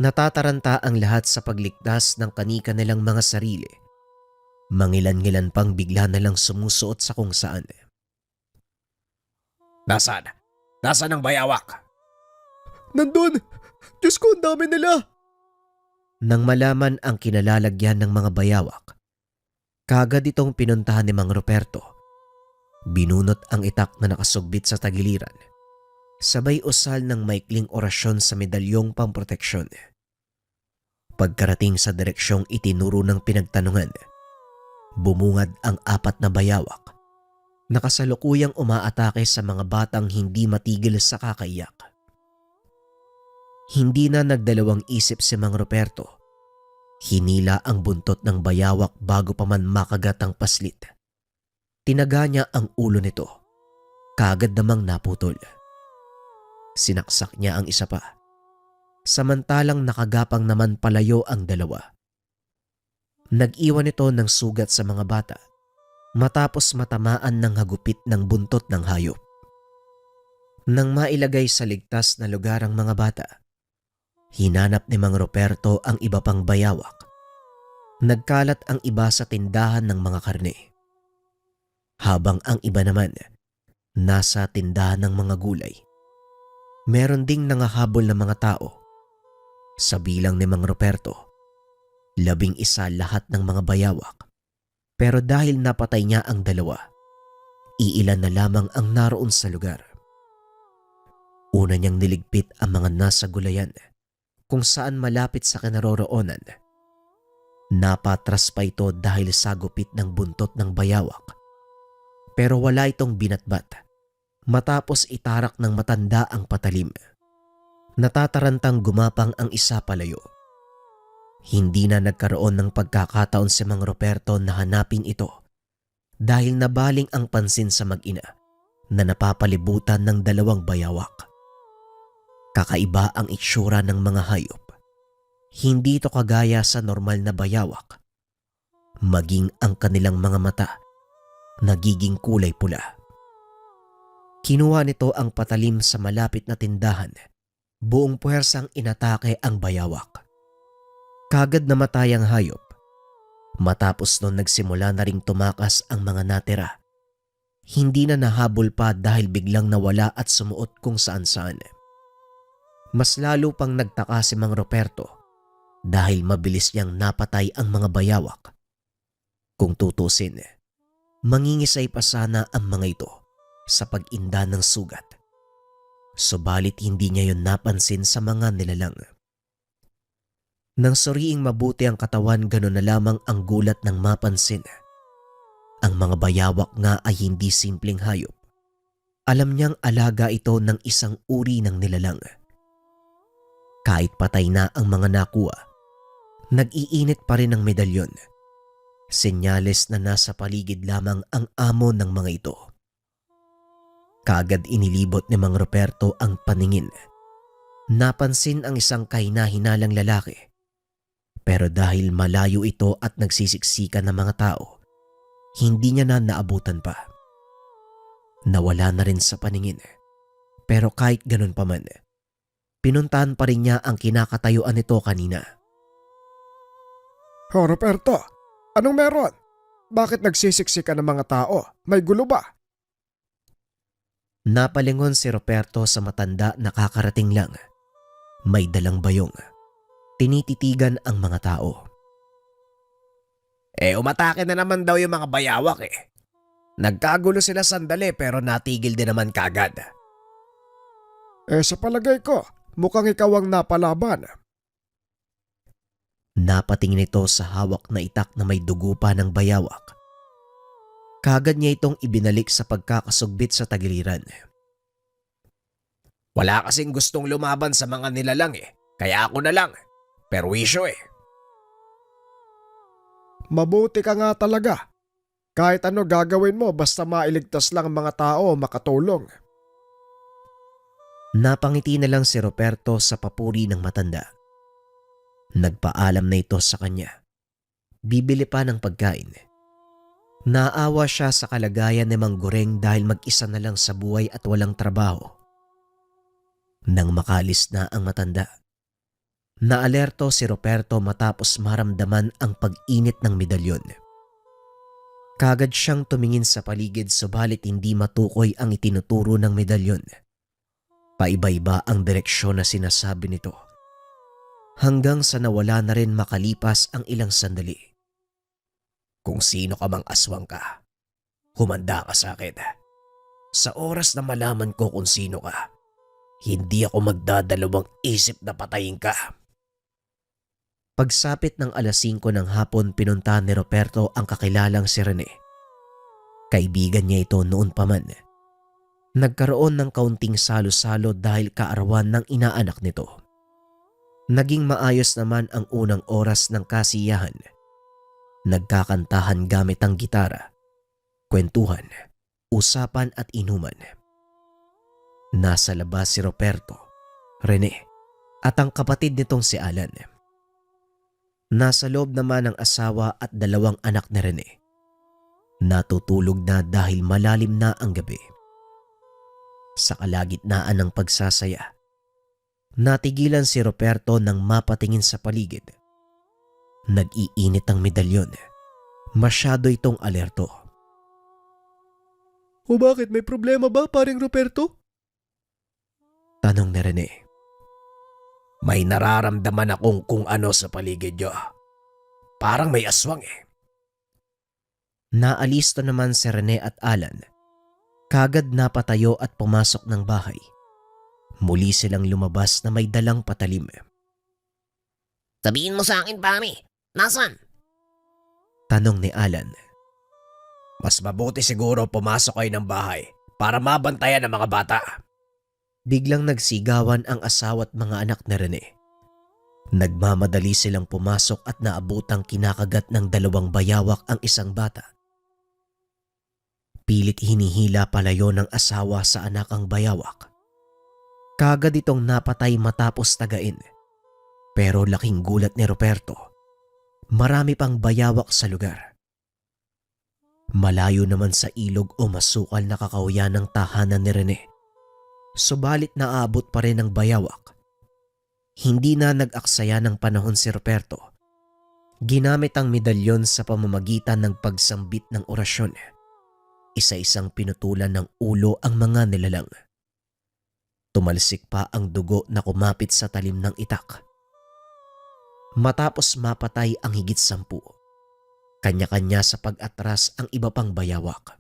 Natataranta ang lahat sa pagligtas ng kani-kanilang mga sarili. Mangilan-ngilan pang bigla na lang sumusuot sa kung saan. Nasaan? Nasaan ang bayawak? Nandun! Diyos ko, ang dami nila! Nang malaman ang kinalalagyan ng mga bayawak, kagad itong pinuntahan ni Mang Ruperto. Binunot ang itak na nakasugbit sa tagiliran. Sabay usal ng maikling orasyon sa medalyong pamproteksyon. Pagkarating sa direksyong itinuro ng pinagtanungan, bumungad ang 4 na bayawak. Nakasalukuyang umaatake sa mga batang hindi matigil sa kakaiyak. Hindi na nagdalawang isip si Mang Ruperto. Hinila ang buntot ng bayawak bago pa man makagat ang paslit. Tinaga niya ang ulo nito. Kaagad namang naputol. Sinaksak niya ang isa pa. Samantalang nakagapang naman palayo ang dalawa. Nag-iwan ito ng sugat sa mga bata matapos matamaan ng hagupit ng buntot ng hayop. Nang mailagay sa ligtas na lugar ang mga bata, hinanap ni Mang Ruperto ang iba pang bayawak. Nagkalat ang iba sa tindahan ng mga karne. Habang ang iba naman nasa tindahan ng mga gulay. Meron ding nangahabol na mga tao. Sa bilang ni Mang Ruperto, 11 lahat ng mga bayawak. Pero dahil napatay niya ang dalawa, iilan na lamang ang naroon sa lugar. Una niyang niligpit ang mga nasa gulayan kung saan malapit sa kinaroroonan. Napatras pa ito dahil sa gupit ng buntot ng bayawak. Pero wala itong binatbat matapos itarak ng matanda ang patalim. Natatarantang gumapang ang isa palayo. Hindi na nagkaroon ng pagkakataon si Mang Ruperto na hanapin ito dahil nabaling ang pansin sa mag-ina na napapalibutan ng 2 bayawak. Kakaiba ang itsura ng mga hayop. Hindi ito kagaya sa normal na bayawak. Maging ang kanilang mga mata nagiging kulay pula. Kinuha nito ang patalim sa malapit na tindahan. Buong puwersang inatake ang bayawak. Kagad namatay ang hayop. Matapos nun nagsimula na ring tumakas ang mga natira. Hindi na nahabol pa dahil biglang nawala at sumuot kung saan-saan. Mas lalo pang nagtaka si Mang Ruperto dahil mabilis niyang napatay ang mga bayawak. Kung tutusin, mangingisay pa sana ang mga ito sa pag-inda ng sugat. Subalit hindi niya yon napansin sa mga nilalang. Nang suriing mabuti ang katawan, gano'n na lamang ang gulat ng mapansin. Ang mga bayawak nga ay hindi simpleng hayop. Alam niyang alaga ito ng isang uri ng nilalang. Kahit patay na ang mga nakuha, nag-iinit pa rin ang medalyon. Senyales na nasa paligid lamang ang amo ng mga ito. Kaagad inilibot ni Mang Ruperto ang paningin. Napansin ang isang kahina-hinalang lalaki. Pero dahil malayo ito at nagsisiksikan ng mga tao, hindi niya na naabutan pa. Nawala na rin sa paningin. Pero kahit ganun pa man, pinuntahan pa rin niya ang kinakatayuan nito kanina. "Oh, Ruperto, anong meron? Bakit nagsisiksikan ng mga tao? May gulo ba?" Napalingon si Ruperto sa matanda na kakarating lang. May dalang bayong. Tinititigan ang mga tao. Umatake na naman daw yung mga bayawak eh. Nagkagulo sila sandali pero natigil din naman kagad. Sa palagay ko, mukhang ikaw ang napalaban. Napatingin ito sa hawak na itak na may dugo pa ng bayawak. Kagad niya itong ibinalik sa pagkakasugbit sa tagiliran. Wala kasing gustong lumaban sa mga nilalang eh. Kaya ako na lang. Perwisyo eh. Mabuti ka nga talaga. Kahit ano gagawin mo basta mailigtas lang ang mga tao makatulong. Napangiti na lang si Ruperto sa papuri ng matanda. Nagpaalam na ito sa kanya. Bibili pa ng pagkain. Naawa siya sa kalagayan ni Mang Gureng dahil mag-isa na lang sa buhay at walang trabaho. Nang makalis na ang matanda, naalerto si Ruperto matapos maramdaman ang pag-init ng medalyon. Kagad siyang tumingin sa paligid subalit hindi matukoy ang itinuturo ng medalyon. Paiba-iba ang direksyon na sinasabi nito. Hanggang sa nawala na rin makalipas ang ilang sandali. Kung sino ka mang aswang ka, humanda ka sa akin. Sa oras na malaman ko kung sino ka, hindi ako magdadalawang isip na patayin ka. Pagsapit ng 5:00 ng hapon, pinuntahan ni Ruperto ang kakilalang si Rene. Kaibigan niya ito noon pa man. Nagkaroon ng kaunting salo-salo dahil kaarawan ng inaanak nito. Naging maayos naman ang unang oras ng kasiyahan. Nagkakantahan gamit ang gitara, kwentuhan, usapan at inuman. Nasa labas si Roberto, Rene at ang kapatid nitong si Alan. Nasa loob naman ang asawa at 2 anak ni Rene. Natutulog na dahil malalim na ang gabi. Sa kalagitnaan ng pagsasaya, natigilan si Roberto nang mapatingin sa paligid. Nag-iinit ang medalyon. Masyado itong alerto. O bakit, may problema ba, paring Roberto? Tanong ni Rene. May nararamdaman akong kung ano sa paligid nyo. Parang may aswang eh. Naalisto naman si Rene at Alan. Kagad napatayo at pumasok ng bahay. Muli silang lumabas na may dalang patalim. Sabihin mo sa akin, pare. Nasaan? Tanong ni Alan. Mas mabuti siguro pumasok kayo ng bahay para mabantayan ng mga bata. Biglang nagsigawan ang asawa at mga anak ni Rene. Nagmamadali silang pumasok at naabutang kinakagat ng 2 bayawak ang isang bata. Pilit hinihila palayo ng asawa sa anak ang bayawak. Kagad itong napatay matapos tagain. Pero laking gulat ni Roberto. Marami pang bayawak sa lugar. Malayo naman sa ilog o masukal na kakauyan ng tahanan ni Rene. Subalit naabot pa rin ang bayawak. Hindi na nag-aksaya ng panahon si Roberto. Ginamit ang medalyon sa pamamagitan ng pagsambit ng orasyon. Isa-isang pinutulan ng ulo ang mga nilalang. Tumalsik pa ang dugo na kumapit sa talim ng itak. Matapos mapatay ang higit 10, kanya-kanya sa pag-atras ang iba pang bayawak.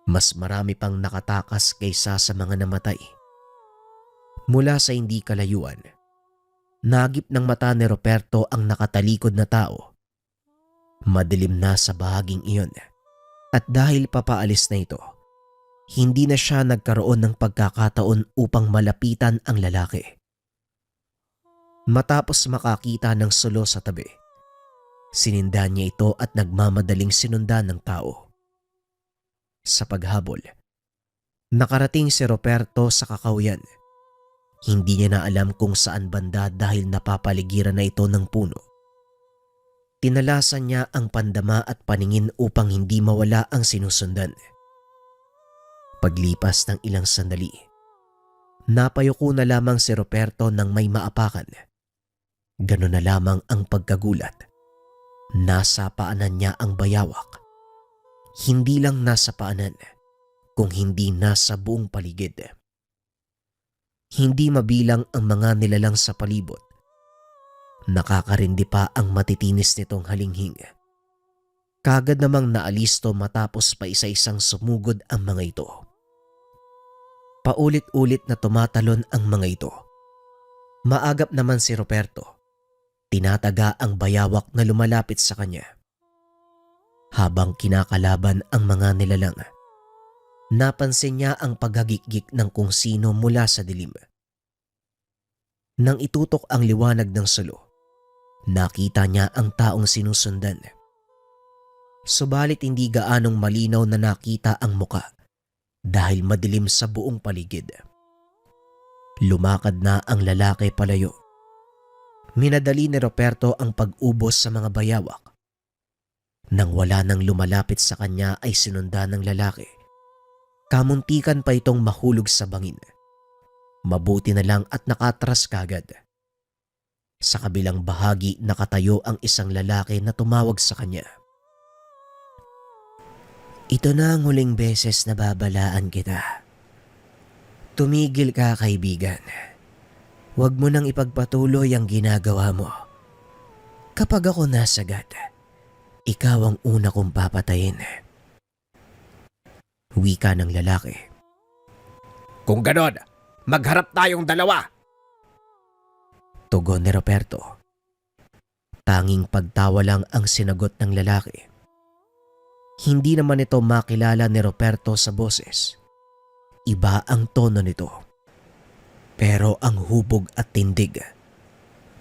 Mas marami pang nakatakas kaysa sa mga namatay. Mula sa hindi kalayuan, nagip ng mata ni Roberto ang nakatalikod na tao. Madilim na sa bahaging iyon at dahil papaalis na ito, hindi na siya nagkaroon ng pagkakataon upang malapitan ang lalaki. Matapos makakita ng sulo sa tabi, sinindan niya ito at nagmamadaling sinundan ng tao. Sa paghabol, nakarating si Roberto sa kakauyan. Hindi niya na alam kung saan banda dahil napapaligiran na ito ng puno. Tinalasan niya ang pandama at paningin upang hindi mawala ang sinusundan. Paglipas ng ilang sandali, napayuko na lamang si Roberto nang may maapakan. Ganon na lamang ang pagkagulat. Nasa paanan niya ang bayawak. Hindi lang nasa paanan, kung hindi nasa buong paligid. Hindi mabilang ang mga nilalang sa palibot. Nakakarindi pa ang matitinis nitong halinghing. Kagad namang naalisto matapos pa isa-isang sumugod ang mga ito. Paulit-ulit na tumatalon ang mga ito. Maagap naman si Roberto. Tinataga ang bayawak na lumalapit sa kanya. Habang kinakalaban ang mga nilalang, napansin niya ang paghagikgik ng kung sino mula sa dilim. Nang itutok ang liwanag ng sulo, nakita niya ang taong sinusundan. Subalit hindi gaanong malinaw na nakita ang muka dahil madilim sa buong paligid. Lumakad na ang lalaki palayo. Minadali ni Roberto ang pag-ubos sa mga bayawak. Nang wala nang lumalapit sa kanya ay sinundan ng lalaki. Kamuntikan pa itong mahulog sa bangin. Mabuti na lang at nakatras kagad. Sa kabilang bahagi nakatayo ang isang lalaki na tumawag sa kanya. Ito na ang huling beses na babalaan kita. Tumigil ka, kaibigan. Huwag mo nang ipagpatuloy ang ginagawa mo. Kapag ako nasagad, ikaw ang una kong papatayin. Wika ng lalaki. Kung ganon, magharap tayong dalawa. Tugon ni Roberto. Tanging pagtawa lang ang sinagot ng lalaki. Hindi naman ito makilala ni Roberto sa boses. Iba ang tono nito. Pero ang hubog at tindig,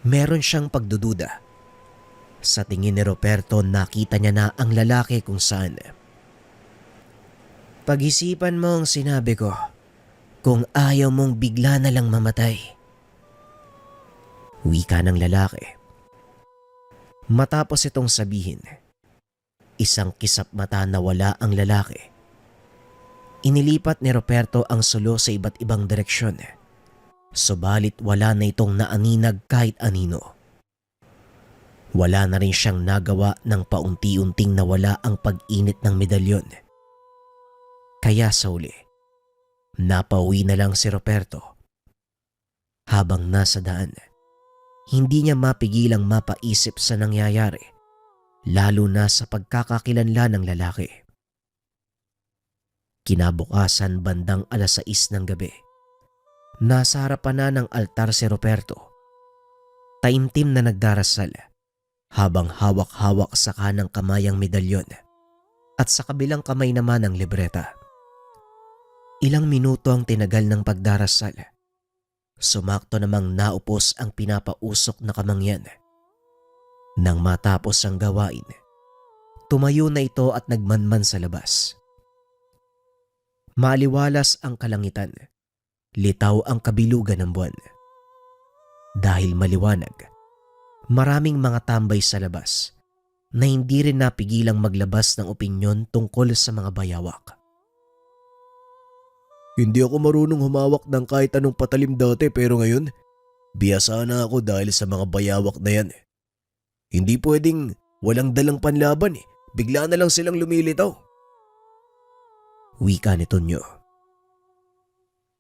Meron siyang pagdududa. Sa tingin ni Roberto, nakita niya na ang lalaki kung saan. Pag-isipan mo ang sinabi ko kung ayaw mong bigla na lang mamatay. Wika ng lalaki. Matapos itong sabihin, isang kisap mata na wala ang lalaki. Inilipat ni Roberto ang sulo sa iba't ibang direksyon. Subalit wala na itong naaninag kahit anino. Wala na rin siyang nagawa ng paunti-unting nawala ang pag-init ng medalyon. Kaya sa uli, napauwi na lang si Roberto. Habang nasa daan, hindi niya mapigilang mapaisip sa nangyayari, lalo na sa pagkakakilanlan ng lalaki. Kinabukasan bandang 6:00 ng gabi, nasa harapan na ng altar si Roberto. Taimtim na nagdarasal habang hawak-hawak sa kanang kamay ang medalyon at sa kabilang kamay naman ang libreta. Ilang minuto ang tinagal ng pagdarasal. Sumakto namang naupos ang pinapausok na kamangyan. Nang matapos ang gawain, tumayo na ito at nagmanman sa labas. Maaliwalas ang kalangitan. Litaw ang kabilugan ng buwan. Dahil maliwanag, maraming mga tambay sa labas na hindi rin napigilang maglabas ng opinyon tungkol sa mga bayawak. Hindi ako marunong humawak ng kahit anong patalim dati pero ngayon, biyasa na ako dahil sa mga bayawak na yan. Hindi pwedeng walang dalang panlaban eh. Bigla na lang silang lumilitaw. Wika ni Tonyo.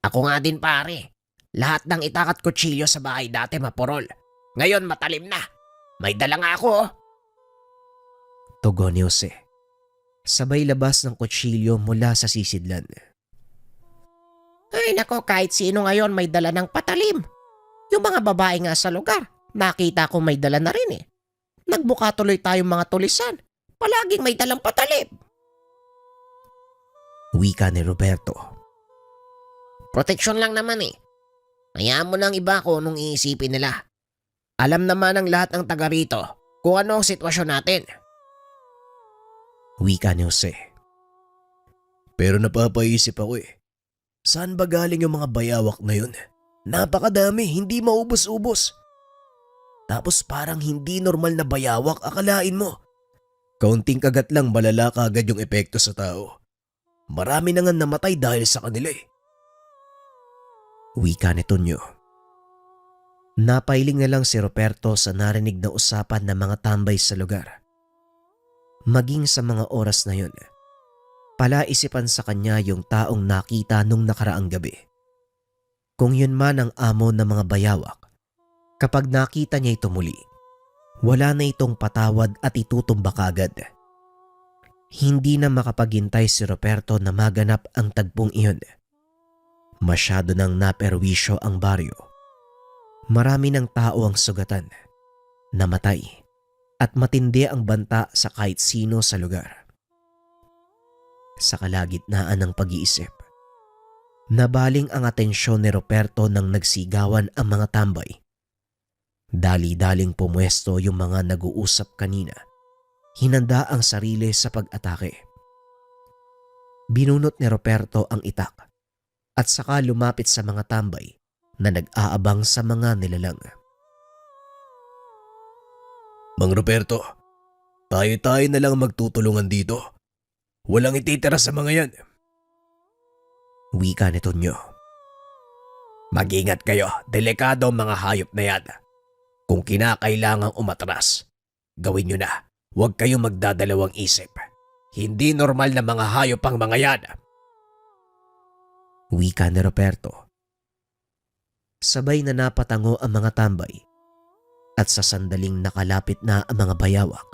Ako nga din pare. Lahat ng itak at kutsilyo sa bahay dati mapurol. Ngayon matalim na. May dala nga ako oh. Tugon ni Jose. Sabay labas ng kutsilyo mula sa sisidlan. Ay nako, kahit sino ngayon may dala ng patalim. Yung mga babae nga sa lugar, nakita ko may dala na rin eh. Nagbuka tuloy tayong mga tulisan. Palaging may dalang patalim. Wika ni Roberto. Proteksyon lang naman eh. Hayaan mo ng iba kung anong iisipin nila. Alam naman ng lahat ng taga rito kung ano ang sitwasyon natin. Wika ni Jose. Pero napapaisip ako eh. Saan ba galing yung mga bayawak na yun? Napakadami, hindi maubos-ubos. Tapos parang hindi normal na bayawak, akalain mo. Kaunting kagat lang malala kaagad yung epekto sa tao. Marami na nga namatay dahil sa kanila eh. Wika ni Tonyo. Napailing na lang si Roberto sa narinig na usapan ng mga tambay sa lugar. Maging sa mga oras na yun, palaisipan sa kanya yung taong nakita nung nakaraang gabi. Kung yun man ang amo ng mga bayawak, kapag nakita niya ito muli, wala na itong patawad at itutumbak agad. Hindi na makapaghintay si Roberto na maganap ang tagpong iyon. Masyado nang naperwisyo ang baryo. Marami ng tao ang sugatan, namatay, at matindi ang banta sa kahit sino sa lugar. Sa kalagitnaan ng pag-iisip, nabaling ang atensyon ni Roberto nang nagsigawan ang mga tambay. Dali-daling pumwesto yung mga nag-uusap kanina. Hinanda ang sarili sa pag-atake. Binunot ni Roberto ang itak at saka lumapit sa mga tambay na nag-aabang sa mga nilalang. Mang Roberto, tayo-tayo na lang magtutulungan dito. Walang ititira sa mga yan. Wika ni Tonyo. Mag-ingat kayo, delikado ang mga hayop na yan. Kung kinakailangang umatras, gawin nyo na. Huwag kayong magdadalawang isip. Hindi normal na mga hayop ang mga yan. Wika ni Roberto. Sabay na napatango ang mga tambay at sa sandaling nakalapit na ang mga bayawak,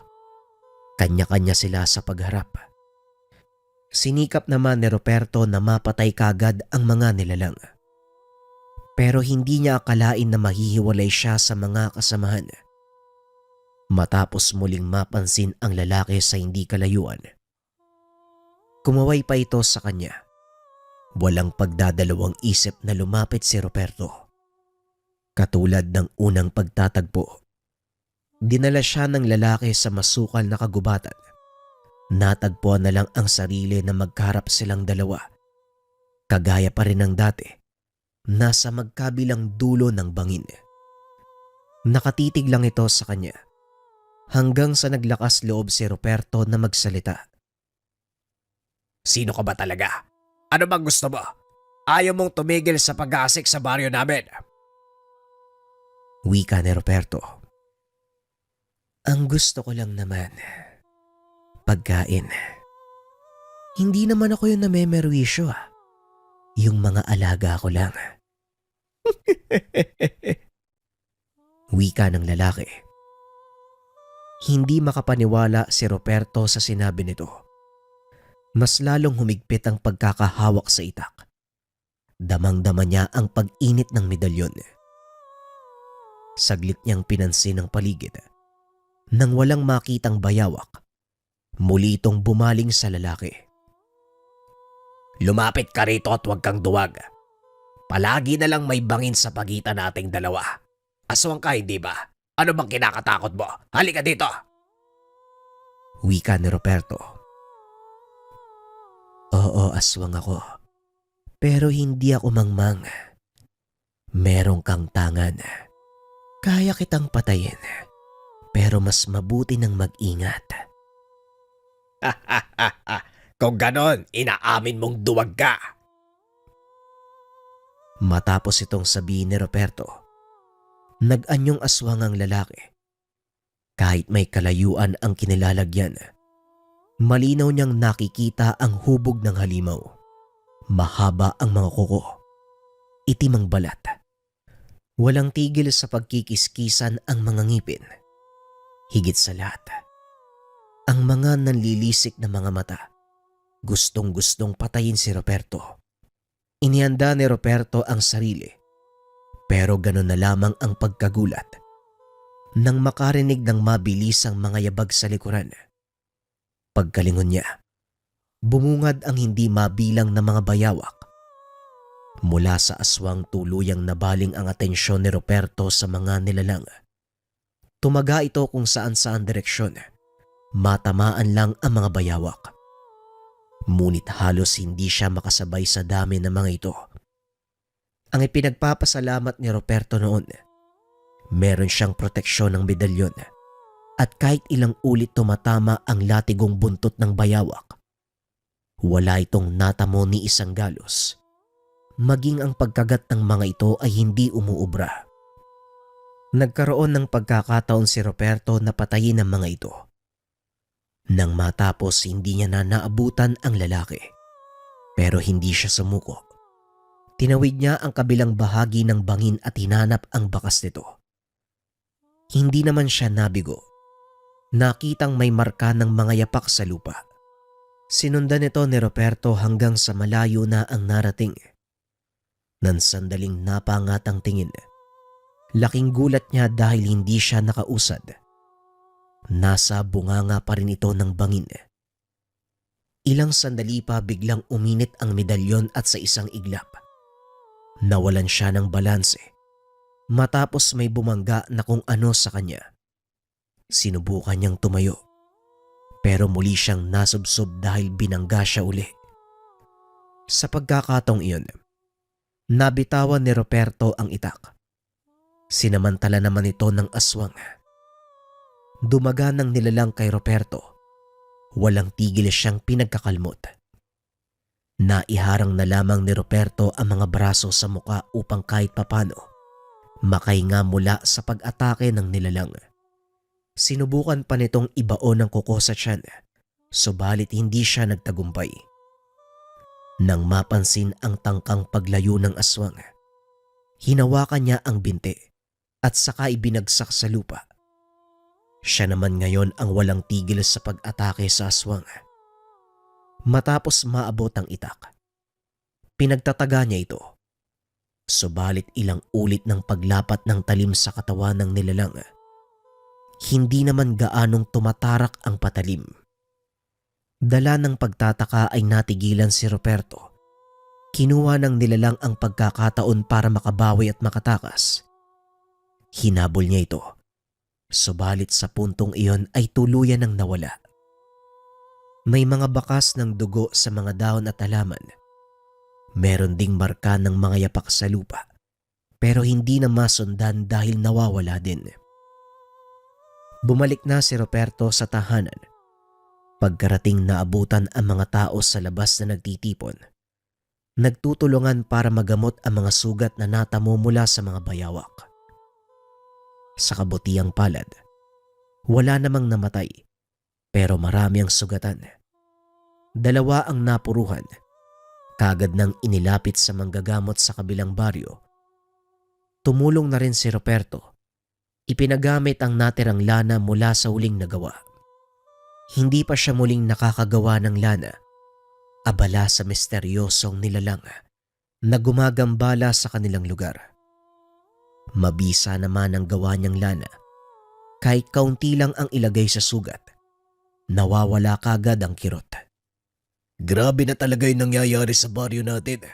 kanya-kanya sila sa pagharap. Sinikap naman ni Roberto na mapatay kagad ang mga nilalang. Pero hindi niya akalain na mahihiwalay siya sa mga kasamahan. Matapos muling mapansin ang lalaki sa hindi kalayuan, kumaway pa ito sa kanya. Walang pagdadalawang isip na lumapit si Roberto. Katulad ng unang pagtatagpo, dinala siya ng lalaki sa masukal na kagubatan. Natagpuan na lang ang sarili na magkaharap silang dalawa. Kagaya pa rin ng dati, nasa magkabilang dulo ng bangin. Nakatitig lang ito sa kanya hanggang sa naglakas loob si Ruperto na magsalita. Sino ka ba talaga? Ano bang gusto mo? Ayaw mong tumigil sa pag-aasik sa baryo namin. Wika ni Ruperto. Ang gusto ko lang naman, pagkain. Hindi naman ako yung namemerwisyo ah. Yung mga alaga ko lang. Wika ng lalaki. Hindi makapaniwala si Ruperto sa sinabi nito. Mas lalong humigpit ang pagkakahawak sa itak. Damang-dama niya ang pag-init ng medalyon. Saglit niyang pinansin ang paligid. Nang walang makitang bayawak, muli itong bumaling sa lalaki. Lumapit ka rito at huwag kang duwag. Palagi na lang may bangin sa pagitan nating dalawa. Aswang ka, hindi ba? Ano bang kinakatakot mo? Halika dito! Wika ni Ruperto. Oo, aswang ako. Pero hindi ako mangmang. Merong kang tangan. Kaya kitang patayin. Pero mas mabuti nang mag-ingat. Kung ganon, inaamin mong duwag ka. Matapos itong sabihin ni Ruperto, nag-anyong aswang ang lalaki. Kahit may kalayuan ang kinilalagyan, malinaw niyang nakikita ang hubog ng halimaw. Mahaba ang mga kuko. Itim ang balat. Walang tigil sa pagkikiskisan ang mga ngipin. Higit sa lahat, ang mga nanlilisik na mga mata. Gustong-gustong patayin si Ruperto. Inihanda ni Ruperto ang sarili. Pero gano'n na lamang ang pagkagulat nang makarinig ng mabilisang mga yabag sa likuran. Pagkalingon niya, bumungad ang hindi mabilang na mga bayawak. Mula sa aswang tuluyang nabaling ang atensyon ni Ruperto sa mga nilalang. Tumaga ito kung saan-saan direksyon. Matamaan lang ang mga bayawak. Ngunit halos hindi siya makasabay sa dami ng mga ito. Ang ipinagpapasalamat ni Ruperto noon, meron siyang proteksyon ng medalyon at kahit ilang ulit tumatama ang latigong buntot ng bayawak, wala itong natamo ni isang galos. Maging ang pagkagat ng mga ito ay hindi umuubra. Nagkaroon ng pagkakataon si Ruperto na patayin ang mga ito. Nang matapos, hindi niya na naabutan ang lalaki. Pero hindi siya sumuko. Tinawid niya ang kabilang bahagi ng bangin at hinanap ang bakas nito. Hindi naman siya nabigo. Nakitang may marka ng mga yapak sa lupa. Sinundan ito ni Ruperto hanggang sa malayo na ang narating. Nang sandaling napangat ang tingin, laking gulat niya dahil hindi siya nakausad. Nasa bunganga pa rin ito ng bangin. Ilang sandali pa biglang uminit ang medalyon at sa isang iglap, nawalan siya ng balanse matapos may bumangga na kung ano sa kanya. Sinubukan niyang tumayo pero muli siyang nasubsob dahil binangga siya uli. Sa pagkakataong iyon, nabitawan ni Ruperto ang itak. Sinamantala naman ito ng aswang. Dumaga ng nilalang kay Ruperto. Walang tigil siyang pinagkakalmot. Naiharang na lamang ni Ruperto ang mga braso sa muka upang kahit papano makahinga mula sa pag-atake ng nilalang. Sinubukan pa nitong ibaon ng kuko sa tiyan, subalit hindi siya nagtagumpay. Nang mapansin ang tangkang paglayo ng aswang, hinawakan niya ang binti at saka ibinagsak sa lupa. Siya naman ngayon ang walang tigil sa pag-atake sa aswang. Matapos maabot ang itak, pinagtataga niya ito. Subalit ilang ulit ng paglapat ng talim sa katawan ng nilalang, hindi naman gaanong tumatarak ang patalim. Dala ng pagtataka ay natigilan si Ruperto. Kinuha ng nilalang ang pagkakataon para makabawi at makatakas. Hinabol niya ito. Subalit sa puntong iyon ay tuluyan ng nawala. May mga bakas ng dugo sa mga dahon at halaman. Meron ding marka ng mga yapak sa lupa, pero hindi na masundan dahil nawawala din. Bumalik na si Ruperto sa tahanan. Pagkarating naabutan ang mga tao sa labas na nagtitipon. Nagtutulungan para magamot ang mga sugat na natamo mula sa mga bayawak. Sa kabutiang palad, wala namang namatay, pero marami ang sugatan. 2 ang napuruhan. Kagad nang inilapit sa manggagamot sa kabilang baryo. Tumulong na rin si Ruperto. Ipinagamit ang natirang lana mula sa huling nagawa. Hindi pa siya muling nakakagawa ng lana. Abala sa misteryosong nilalang na gumagambala sa kanilang lugar. Mabisa naman ang gawa niyang lana. Kahit kaunti lang ang ilagay sa sugat, nawawala kagad ang kirot. Grabe na talaga yung nangyayari sa baryo natin.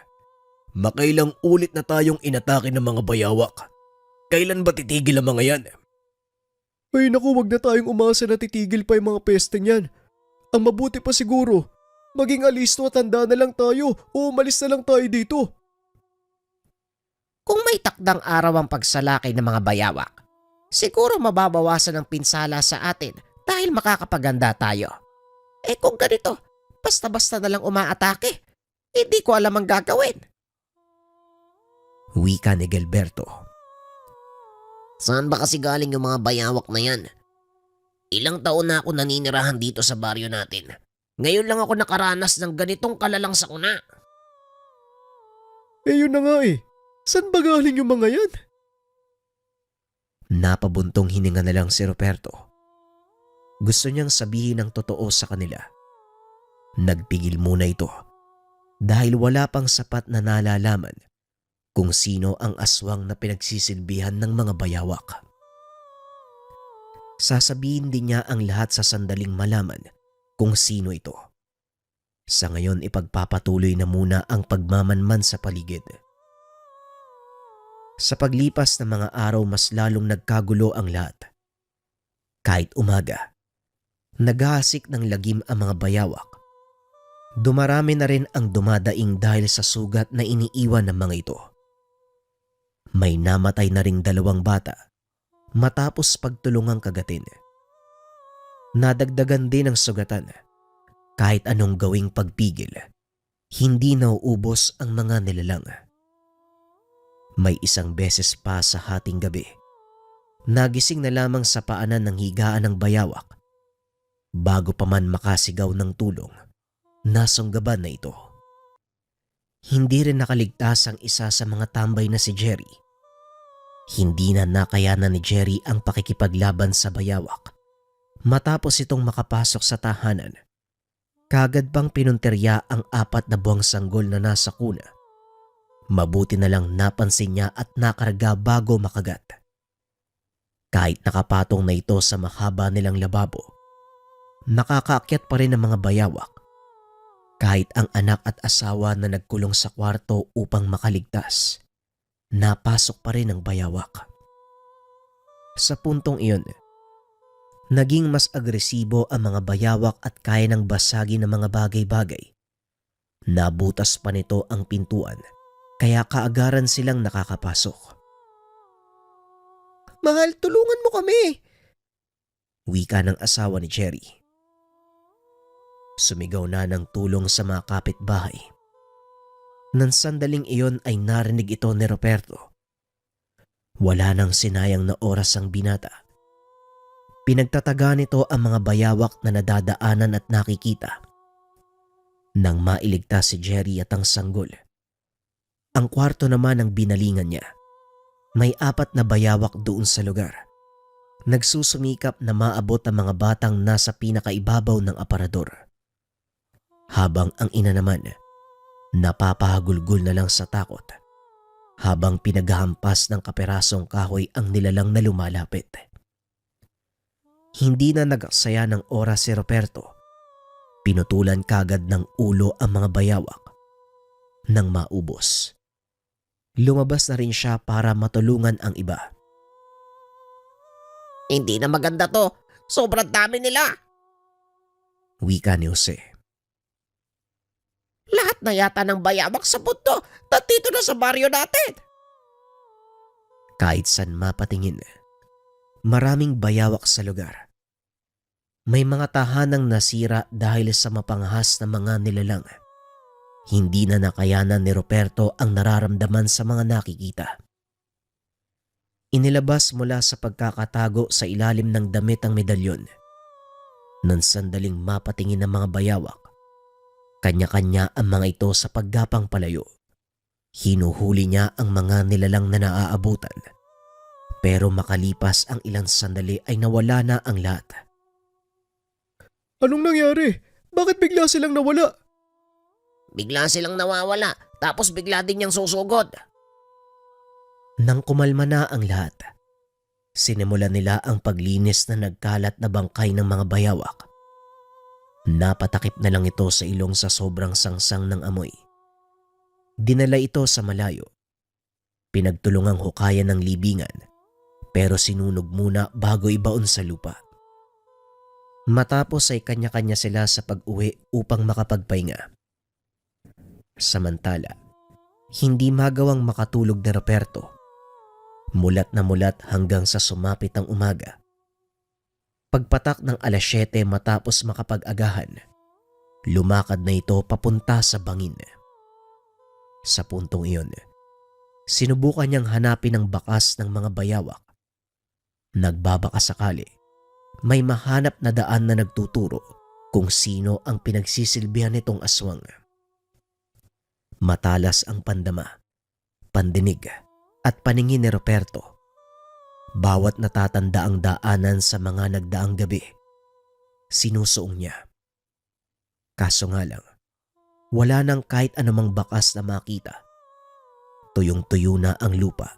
Makailang ulit na tayong inatake ng mga bayawak. Kailan ba titigil ang mga yan? Ay naku, wag na tayong umasa na titigil pa yung mga pesteng yan. Ang mabuti pa siguro, maging alisto at handa na lang tayo o umalis na lang tayo dito. Kung may takdang araw ang pagsalakay ng mga bayawak, siguro mababawasan ang pinsala sa atin dahil makakapaganda tayo. Eh kung ganito, basta-basta na lang umaatake, hindi ko alam ang gagawin. Wika ni Gilberto. Saan ba kasi galing yung mga bayawak na yan? Ilang taon na ako naninirahan dito sa baryo natin. Ngayon lang ako nakaranas ng ganitong kalalang sakuna. Eh yun na nga eh. Saan ba galing yung mga yan? Napabuntong hininga na lang si Ruperto. Gusto niyang sabihin ang totoo sa kanila. Nagpigil muna ito dahil wala pang sapat na nalalaman kung sino ang aswang na pinagsisilbihan ng mga bayawak. Sasabihin din niya ang lahat sa sandaling malaman kung sino ito. Sa ngayon ipagpapatuloy na muna ang pagmamanman sa paligid. Sa paglipas ng mga araw mas lalong nagkagulo ang lahat. Kahit umaga, naghahasik ng lagim ang mga bayawak. Dumarami na rin ang dumadaing dahil sa sugat na iniiwan ng mga ito. May namatay na ring 2 bata matapos pagtulungang kagatin. Nadagdagan din ang sugatan. Kahit anong gawing pagpigil, hindi nauubos ang mga nilalang. May 1 beses pa sa hating gabi, nagising na lamang sa paanan ng higaan ng bayawak. Bago pa man makasigaw ng tulong, nasunggaban na ito. Hindi rin nakaligtas ang isa sa mga tambay na si Jerry. Hindi na nakayanan ni Jerry ang pakikipaglaban sa bayawak. Matapos itong makapasok sa tahanan, kagad pang pinunterya ang 4 na buwang sanggol na nasa kuna. Mabuti na lang napansin niya at nakarga bago makagat. Kahit nakapatong na ito sa mahaba nilang lababo, nakakaakyat pa rin ang mga bayawak. Kahit ang anak at asawa na nagkulong sa kwarto upang makaligtas, napasok pa rin ang bayawak. Sa puntong iyon, naging mas agresibo ang mga bayawak at kaya ng basagin ng mga bagay-bagay. Nabutas pa nito ang pintuan, kaya kaagaran silang nakakapasok. Mahal, tulungan mo kami. Wika ng asawa ni Jerry. Sumigaw na ng tulong sa mga kapitbahay. Nang sandaling iyon ay narinig ito ni Ruperto. Wala nang sinayang na oras ang binata. Pinagtataga nito ang mga bayawak na nadadaanan at nakikita. Nang mailigtas si Jerry at ang sanggol, ang kwarto naman ang binalingan niya. May 4 na bayawak doon sa lugar. Nagsusumikap na maabot ang mga batang nasa pinakaibabaw ng aparador. Habang ang ina naman, napapahagulgol na lang sa takot habang pinaghahampas ng kaperasong kahoy ang nilalang na lumalapit. Hindi na nagaksaya ng oras si Ruperto. Pinutulan kagad ng ulo ang mga bayawak. Nang maubos, lumabas na rin siya para matulungan ang iba. Hindi na maganda to. Sobrang dami nila. Wika ni Jose. Lahat na yata ng bayawak sa mundo nandito na sa baryo natin. Kahit saan mapatingin, maraming bayawak sa lugar. May mga tahanang nasira dahil sa mapangahas na mga nilalang. Hindi na nakayanan ni Ruperto ang nararamdaman sa mga nakikita. Inilabas mula sa pagkakatago sa ilalim ng damit ang medalyon. Nang sandaling mapatingin ng mga bayawak, kanya-kanya ang mga ito sa paggapang palayo. Hinuhuli niya ang mga nilalang na naaabutan. Pero makalipas ang ilang sandali ay nawala na ang lahat. Anong nangyari? Bakit bigla silang nawala? Bigla silang nawawala tapos bigla din niyang susugod. Nang kumalma na ang lahat, sinimulan nila ang paglinis na nagkalat na bangkay ng mga bayawak. Napatakip na lang ito sa ilong sa sobrang sangsang ng amoy. Dinala ito sa malayo. Pinagtulungang hukayan ng libingan, pero sinunog muna bago ibaon sa lupa. Matapos ay kanya-kanya sila sa pag-uwi upang makapagpahinga. Samantala, hindi magawang makatulog ni Ruperto. Mulat na mulat hanggang sa sumapit ang umaga. Pagpatak ng 7:00 matapos makapag-agahan, lumakad na ito papunta sa bangin. Sa puntong iyon, sinubukan niyang hanapin ang bakas ng mga bayawak. Nagbabaka sakali, may mahanap na daan na nagtuturo kung sino ang pinagsisilbihan nitong aswang. Matalas ang pandama, pandinig at paningin ni Ruperto. Bawat natatanda ang daanan sa mga nagdaang gabi, sinusuong niya. Kaso nga lang, wala nang kahit anumang bakas na makita. Tuyong-tuyo na ang lupa.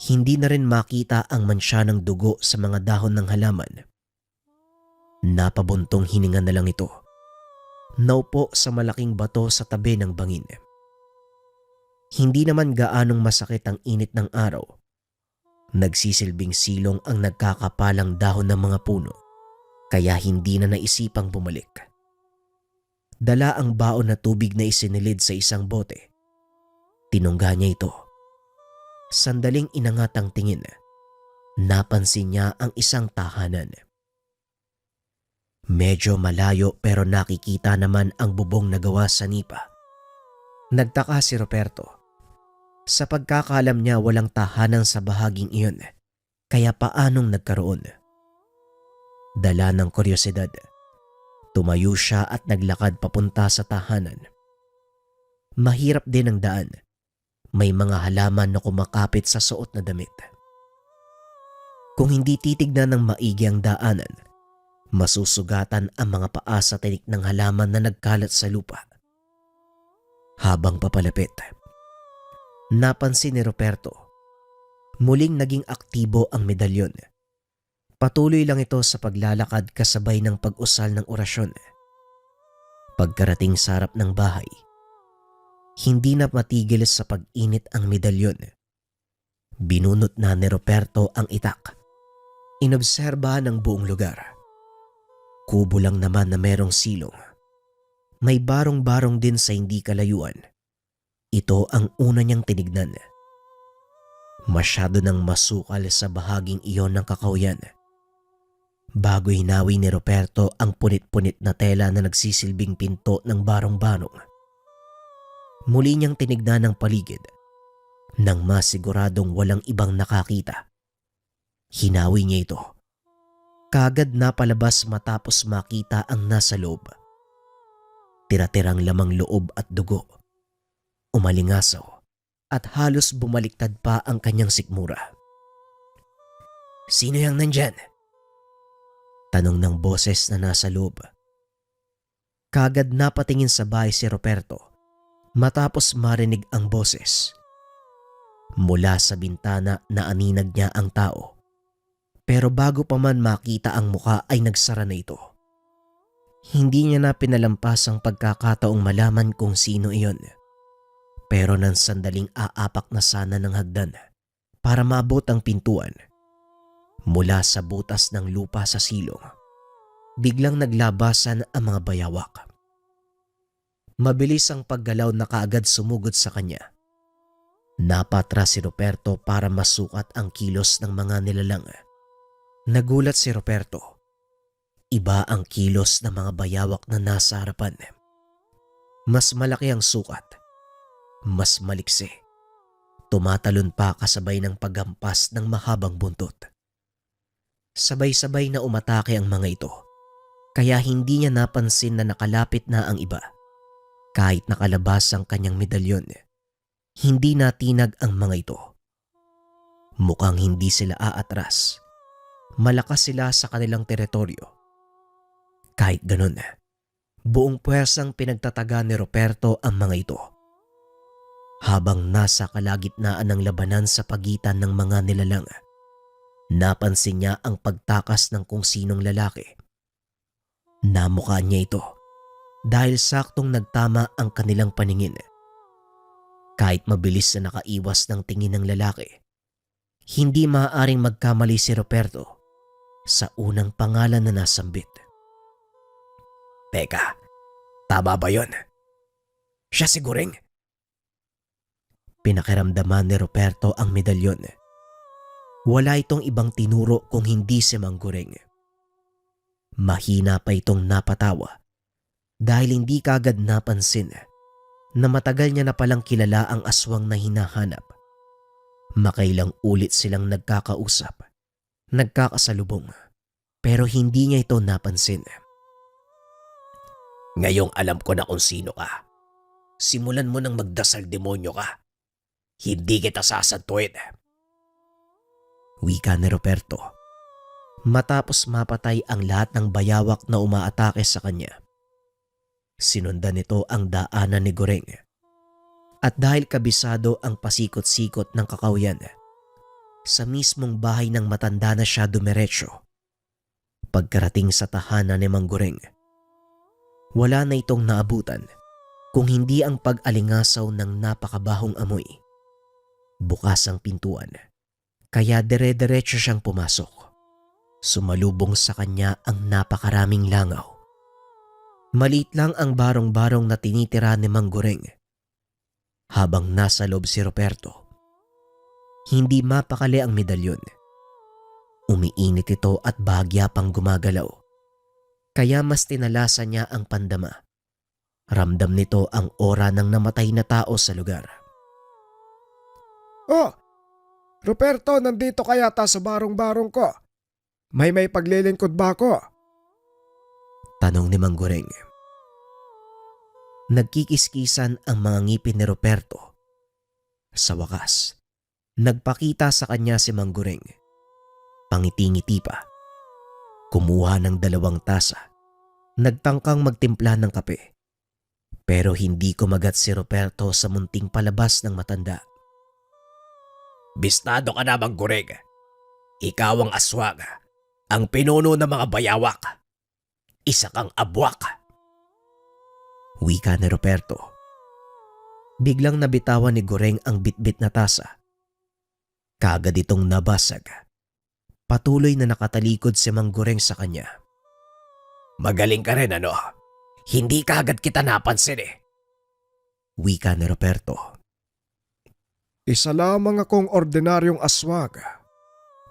Hindi na rin makita ang mansya ng dugo sa mga dahon ng halaman. Napabuntong hininga na lang ito. Naupo sa malaking bato sa tabi ng bangin. Hindi naman gaanong masakit ang init ng araw. Nagsisilbing silong ang nagkakapalang dahon ng mga puno, kaya hindi na naisipang bumalik. Dala ang baon na tubig na isinilid sa isang bote. Tinungga niya ito. Sandaling inangat ang tingin. Napansin niya ang isang tahanan. Medyo malayo pero nakikita naman ang bubong na gawa sa nipa. Nagtaka si Ruperto. Sa pagkakaalam niya walang tahanan sa bahaging iyon, kaya paanong nagkaroon? Dala ng kuryosidad, tumayo siya at naglakad papunta sa tahanan. Mahirap din ang daan. May mga halaman na kumakapit sa suot na damit. Kung hindi titignan ng maigi ang daanan, masusugatan ang mga paa sa tinik ng halaman na nagkalat sa lupa. Habang papalapit, napansin ni Ruperto, muling naging aktibo ang medalyon. Patuloy lang ito sa paglalakad kasabay ng pag-usal ng orasyon. Pagkarating sa harap ng bahay, hindi na matigil sa pag-init ang medalyon. Binunot na ni Ruperto ang itak. Inobserbahan ng buong lugar. Kubo lang naman na merong silong. May barong-barong din sa hindi kalayuan. Ito ang una niyang tinignan. Masyado nang masukal sa bahaging iyon ng kakauyan. Bago hinawi ni Ruperto ang punit-punit na tela na nagsisilbing pinto ng barong-barong. Muli niyang tinignan ang paligid nang masiguradong walang ibang nakakita. Hinawi niya ito. Kagad napalabas matapos makita ang nasa loob. Tira-tirang lamang loob at dugo. Umalingasaw at halos bumaliktad pa ang kanyang sikmura. "Sino yang nandyan?" Tanong ng boses na nasa loob. Kagad napatingin sa bahay si Ruperto matapos marinig ang boses. Mula sa bintana naaninag niya ang tao. Pero bago pa man makita ang muka ay nagsara na ito. Hindi niya na pinalampas ang pagkakataong malaman kung sino iyon. Pero nang sandaling aapak na sana ng hagdan para maabot ang pintuan, Mula sa butas ng lupa sa silong, biglang naglabasan ang mga bayawak. Mabilis ang paggalaw na kaagad sumugod sa kanya. Napatras si Ruperto para masukat ang kilos ng mga nilalang. Nagulat si Ruperto. Iba ang kilos ng mga bayawak na nasa harapan. Mas malaki ang sukat. Mas maliksi. Tumatalon pa kasabay ng paghampas ng mahabang buntot. Sabay-sabay na umatake ang mga ito, kaya hindi niya napansin na nakalapit na ang iba. Kahit nakalabas ang kanyang medalyon, hindi natinag ang mga ito. Mukhang hindi sila aatras. Malakas sila sa kanilang teritoryo. Kahit ganun, buong puwersang pinagtataga ni Ruperto ang mga ito. Habang nasa kalagitnaan ng labanan sa pagitan ng mga nilalang, napansin niya ang pagtakas ng kung sinong lalaki. Namukha niya ito dahil saktong nagtama ang kanilang paningin. Kahit mabilis na nakaiwas ng tingin ng lalaki, hindi maaaring magkamali si Ruperto sa unang pangalan na nasambit. Teka, tama ba yun? Siya si Guring? Pinakiramdaman ni Ruperto ang medalyon. Wala itong ibang tinuro kung hindi si Mang Guring. Mahina pa itong napatawa dahil hindi kagad napansin na matagal niya na palang kilala ang aswang na hinahanap. Makailang ulit silang nagkakausap, nagkakasalubong, pero hindi niya ito napansin. Ngayong alam ko na kung sino ka. Simulan mo nang magdasal demonyo ka. Hindi kita sasantuin. Wika ni Ruperto matapos mapatay ang lahat ng bayawak na umaatake sa kanya. Sinundan nito ang daanan ni Guring. At dahil kabisado ang pasikot-sikot ng kakawyan, sa mismong bahay ng matanda na siya dumiretso. Pagkarating sa tahanan ni Mang Guring, wala na itong naabutan kung hindi ang pag-alingasaw ng napakabahong amoy. Bukas ang pintuan, kaya dire-diretso siyang pumasok. Sumalubong sa kanya ang napakaraming langaw. Maliit lang ang barong-barong na tinitira ni Mang Guring. Habang nasa loob si Ruperto, hindi mapakali ang medalyon. Umiinit ito at bahagya pang gumagalaw. Kaya mas tinalasan niya ang pandama. Ramdam nito ang aura ng namatay na tao sa lugar. Oh, Ruperto, nandito ka yata sa barong-barong ko. May paglilingkod ba ako? Tanong ni Mang Guring. Nagkikiskisan ang mga ngipin ni Ruperto. Sa wakas, nagpakita sa kanya si Mang Guring. Pangiti-ngiti pa. Kumuha ng 2 tasa. Nagtangkang magtimpla ng kape. Pero hindi kumagat si Ruperto sa munting palabas ng matanda. Bistado ka na, Mang Guring. Ikaw ang aswang, ang pinuno ng mga bayawak. Isa kang abwak. Wika ni Ruperto. Biglang nabitawan ni Guring ang bitbit na tasa. Kaagad itong nabasag. Patuloy na nakatalikod si Mang Guring sa kanya. Magaling ka rin, ano? Hindi ka agad kita napansin eh. Wika ni Ruperto. Isa lamang akong ordinaryong aswag,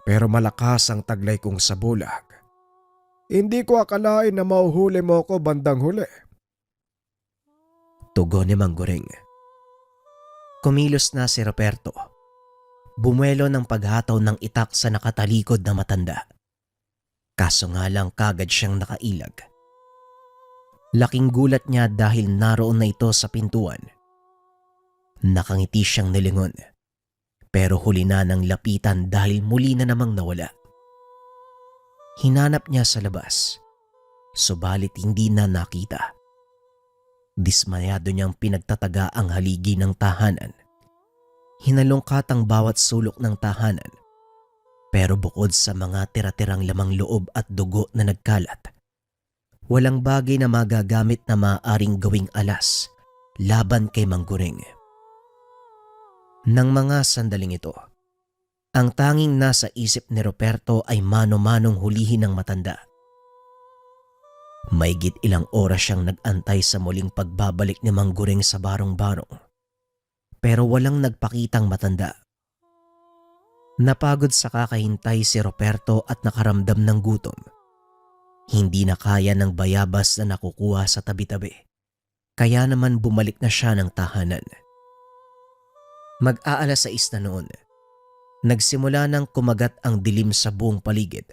pero malakas ang taglay kong sabulag. Hindi ko akalain na mauhuli mo ko bandang huli. Tugon ni Mang Guring. Kumilos na si Ruperto. Bumuelo ng paghataw ng itak sa nakatalikod na matanda. Kaso nga lang kagad siyang nakailag. Laking gulat niya dahil naroon na ito sa pintuan. Nakangiti siyang nilingon. Pero huli na ng lapitan dahil muli na namang nawala. Hinanap niya sa labas. Subalit hindi na nakita. Dismayado niyang pinagtataga ang haligi ng tahanan. Hinalungkat ang bawat sulok ng tahanan. Pero bukod sa mga tira-tirang lamang loob at dugo na nagkalat, walang bagay na magagamit na maaaring gawing alas laban kay Mang Guring. Nang mga sandaling ito, Ang tanging nasa isip ni Roberto ay mano-manong hulihin ng matanda. Maigit ilang oras siyang nag-antay sa muling pagbabalik ni Mang Guring sa barong-barong. Pero walang nagpakitang matanda. Napagod sa kakahintay si Roberto at nakaramdam ng gutom. Hindi na kaya ng bayabas na nakukuha sa tabi-tabi. Kaya naman bumalik na siya ng tahanan. Mag-aalas 6 na noon. Nagsimula nang kumagat ang dilim sa buong paligid.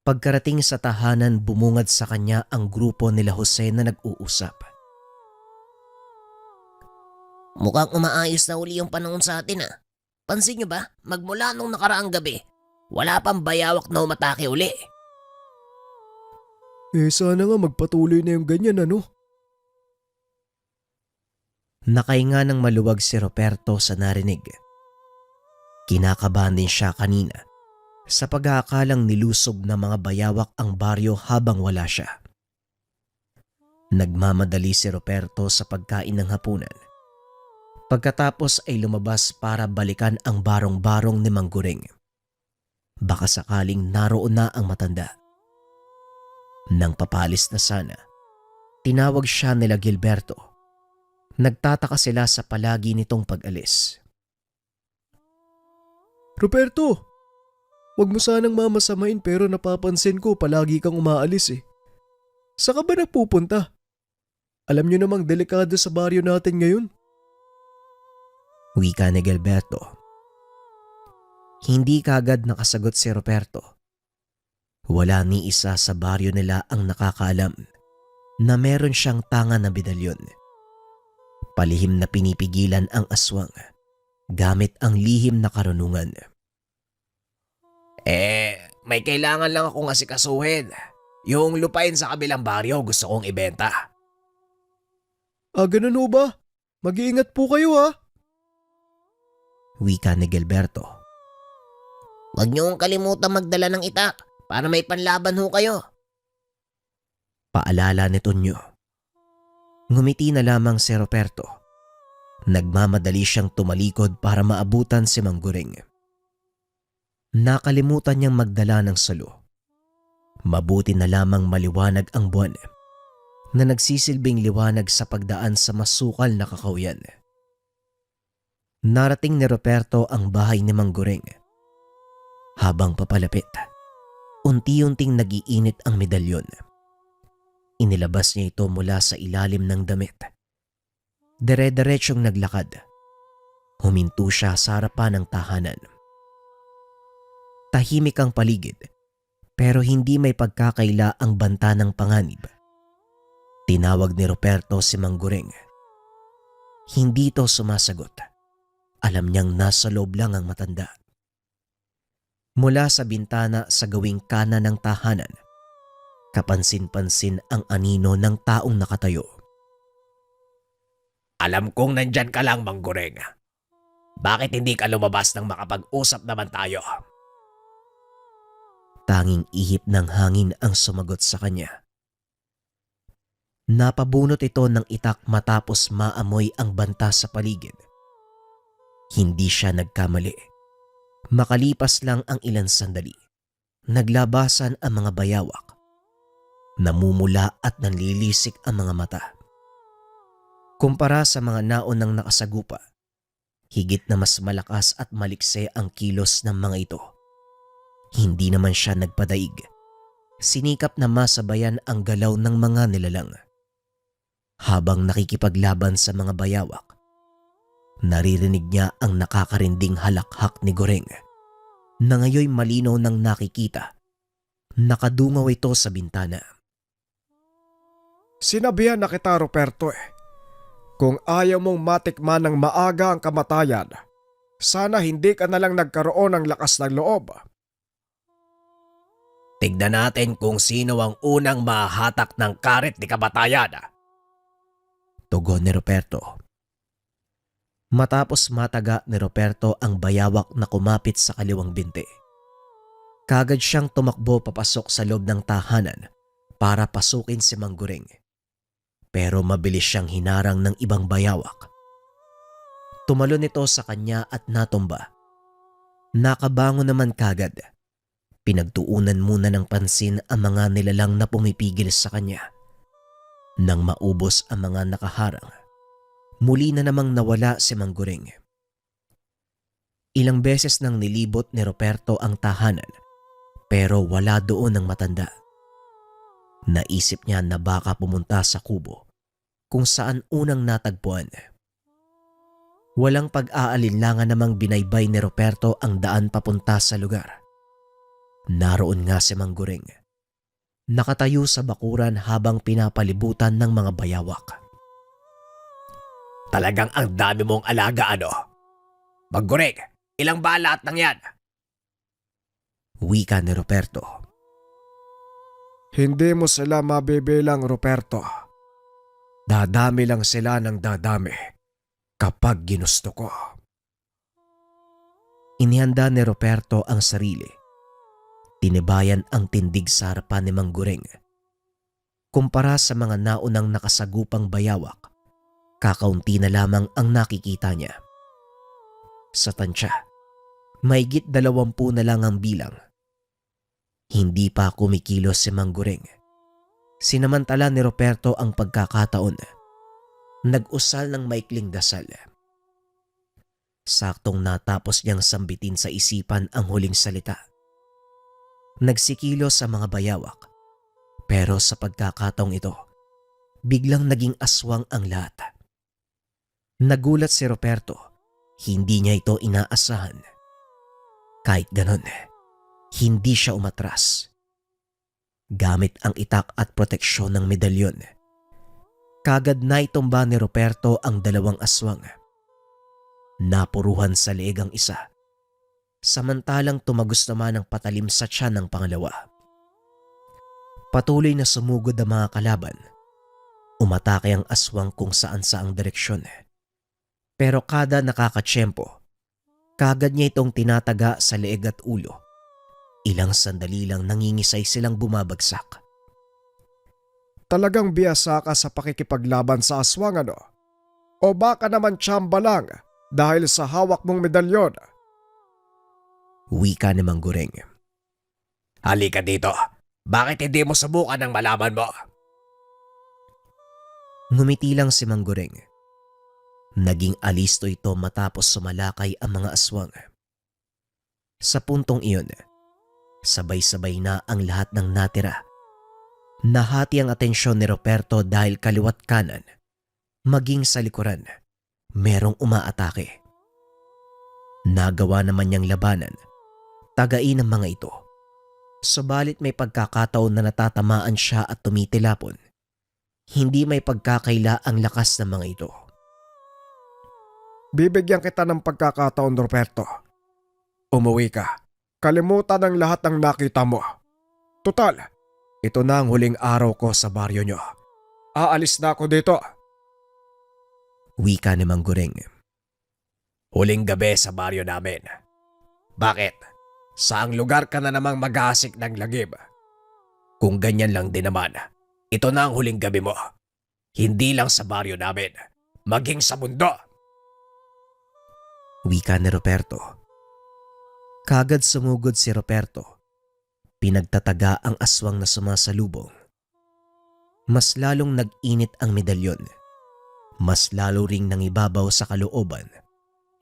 Pagkarating sa tahanan, bumungad sa kanya ang grupo nila Jose na nag-uusap. Mukhang umaayos na uli yung panahon sa atin ah. Pansin nyo ba, magmula nung nakaraang gabi, wala pang bayawak na umatake uli. Sana nga magpatuloy na yung ganyan ano? Nakahinga ng maluwag si Roberto sa narinig. Kinakabahan din siya kanina sa pag-aakalang nilusob ng mga bayawak ang baryo habang wala siya. Nagmamadali si Roberto sa pagkain ng hapunan. Pagkatapos ay lumabas para balikan ang barong-barong ni Mang Guring. Baka sakaling naroon na ang matanda. Nang papalis na sana, tinawag siya nila Gilberto. Nagtataka sila sa palagi nitong pag-alis. Roberto, wag mo sanang mamasamain pero napapansin ko palagi kang umaalis eh. Saan ka ba nagpupunta? Alam niyo namang delikado sa baryo natin ngayon. Wika ni Gilberto. Hindi kaagad nakasagot si Roberto. Wala ni isa sa baryo nila ang nakakaalam na meron siyang tanga na medalyon. Palihim na pinipigilan ang aswang gamit ang lihim na karunungan. May kailangan lang akong asikasuhin. Yung lupain sa kabilang baryo gusto kong ibenta. Ganun ho ba? Mag-iingat po kayo ha. Wika ni Gilberto. Huwag niyong kalimutan magdala ng itak para may panlaban ho kayo. Paalala ni Tonyo. Ngumiti na lamang si Roberto. Nagmamadali siyang tumalikod para maabutan si Mang Guring. Nakalimutan niyang magdala ng salo. Mabuti na lamang maliwanag ang buwan na nagsisilbing liwanag sa pagdaan sa masukal na kakawyan. Narating ni Roberto ang bahay ni Mang Guring. Habang papalapit, unti-unting nagiinit ang medalyon. Inilabas niya ito mula sa ilalim ng damit. Dire-diretsyong naglakad. Huminto siya sa harapan ng tahanan. Tahimik ang paligid, pero hindi may pagkakaila ang banta ng panganib. Tinawag ni Roberto si Mang Guring. Hindi ito sumasagot. Alam niyang nasa loob lang ang matanda. Mula sa bintana sa gawing kanan ng tahanan, kapansin-pansin ang anino ng taong nakatayo. Alam kong nandyan ka lang, Mang Guring. Bakit hindi ka lumabas nang makapag-usap naman tayo? Tanging ihip ng hangin ang sumagot sa kanya. Napabunot ito ng itak matapos maamoy ang banta sa paligid. Hindi siya nagkamali. Makalipas lang ang ilang sandali, naglabasan ang mga bayawak. Namumula at nanlilisik ang mga mata. Kumpara sa mga naunang nakasagupa, higit na mas malakas at malikse ang kilos ng mga ito. Hindi naman siya nagpadaig. Sinikap na masabayan ang galaw ng mga nilalang. Habang nakikipaglaban sa mga bayawak, naririnig niya ang nakakarinding halakhak ni Guring na ngayoy malinaw nang nakikita. Nakadungaw ito sa bintana. Sinabihan na kita, Roberto eh. Kung ayaw mong matikman ng maaga ang kamatayan, sana hindi ka na lang nagkaroon ng lakas ng loob. Tignan natin kung sino ang unang mahahatak ng karet ni kamatayan. Tugon ni Roberto. Matapos mataga ni Roberto ang bayawak na kumapit sa kaliwang binti. Kagad siyang tumakbo papasok sa loob ng tahanan para pasukin si Mang Guring. Pero mabilis siyang hinarang ng ibang bayawak. Tumalon ito sa kanya at natumba. Nakabango naman kagad. Pinagtuunan muna ng pansin ang mga nilalang na pumipigil sa kanya. Nang maubos ang mga nakaharang, muli na namang nawala si Mangguring. Ilang beses nang nilibot ni Ruperto ang tahanan pero wala doon ang matanda. Naisip niya na baka pumunta sa kubo kung saan unang natagpuan. Walang pag-aalinlangan namang binaybay ni Ruperto ang daan papunta sa lugar. Naroon nga si Mangguring. Nakatayo sa bakuran habang pinapalibutan ng mga bayawak. Talagang ang dami mong alaga ano? Mangguring, ilang ba lahat ng yan? Wika ni Ruperto. Hindi mo sila mabibilang, Ruperto. Dadami lang sila ng dadami kapag ginusto ko. Inihanda ni Ruperto ang sarili. Tinibayan ang tindig sa harapan ni Mangguring. Kumpara sa mga naunang nakasagupang bayawak, kakaunti na lamang ang nakikita niya. Sa tansya, mahigit 20 na lang ang bilang. Hindi pa kumikilos si Mangguring. Sinamantala ni Ruperto ang pagkakataon. Nag-usal ng maikling dasal. Saktong natapos niyang sambitin sa isipan ang huling salita. Nagsikilos sa mga bayawak, pero sa pagkakataong ito, biglang naging aswang ang lahat. Nagulat si Ruperto, hindi niya ito inaasahan. Kahit ganon, hindi siya umatras. Gamit ang itak at proteksyon ng medalyon, kagad na itumba ni Ruperto ang 2 aswang. Napuruhan sa leeg ang isa, samantalang tumagos naman ang patalim sa tiyan ng pangalawa. Patuloy na sumugod ang mga kalaban. Umatake ang aswang kung saan saang direksyon. Pero kada nakakatsyempo, kagad niya itong tinataga sa leeg at ulo. Ilang sandali lang nangingisay silang bumabagsak. Talagang biyasa ka sa pakikipaglaban sa aswang ano? O baka naman tsamba lang dahil sa hawak mong medalyon? Wika ni Mangguring. Halika dito. Bakit hindi mo subukan ang malaman mo? Ngumiti lang si Mangguring. Naging alisto ito matapos sumalakay ang mga aswang. Sa puntong iyon, sabay-sabay na ang lahat ng natira. Nahati ang atensyon ni Ruperto dahil kaliwat kanan, maging sa likuran, merong umaatake. Nagawa naman niyang labanan, tagain ang mga ito. Subalit may pagkakataon na natatamaan siya at tumitilapon. Hindi may pagkakaila ang lakas ng mga ito. Bibigyan kita ng pagkakataon, Ruperto. Umuwi ka. Kalimutan ang lahat ng nakita mo. Tutal, ito na ang huling araw ko sa baryo nyo. Aalis na ako dito. Wika ni Mangguring. Huling gabi sa baryo namin. Bakit? Saang lugar ka na namang mag-aasik ng lagib? Kung ganyan lang din naman, ito na ang huling gabi mo. Hindi lang sa baryo namin, maging sa mundo. Wika ni Ruperto. Kagad sumugod si Ruperto. Pinagtataga ang aswang na sumasalubong. Mas lalong nag-init ang medalyon. Mas lalo ring nangibabaw sa kalooban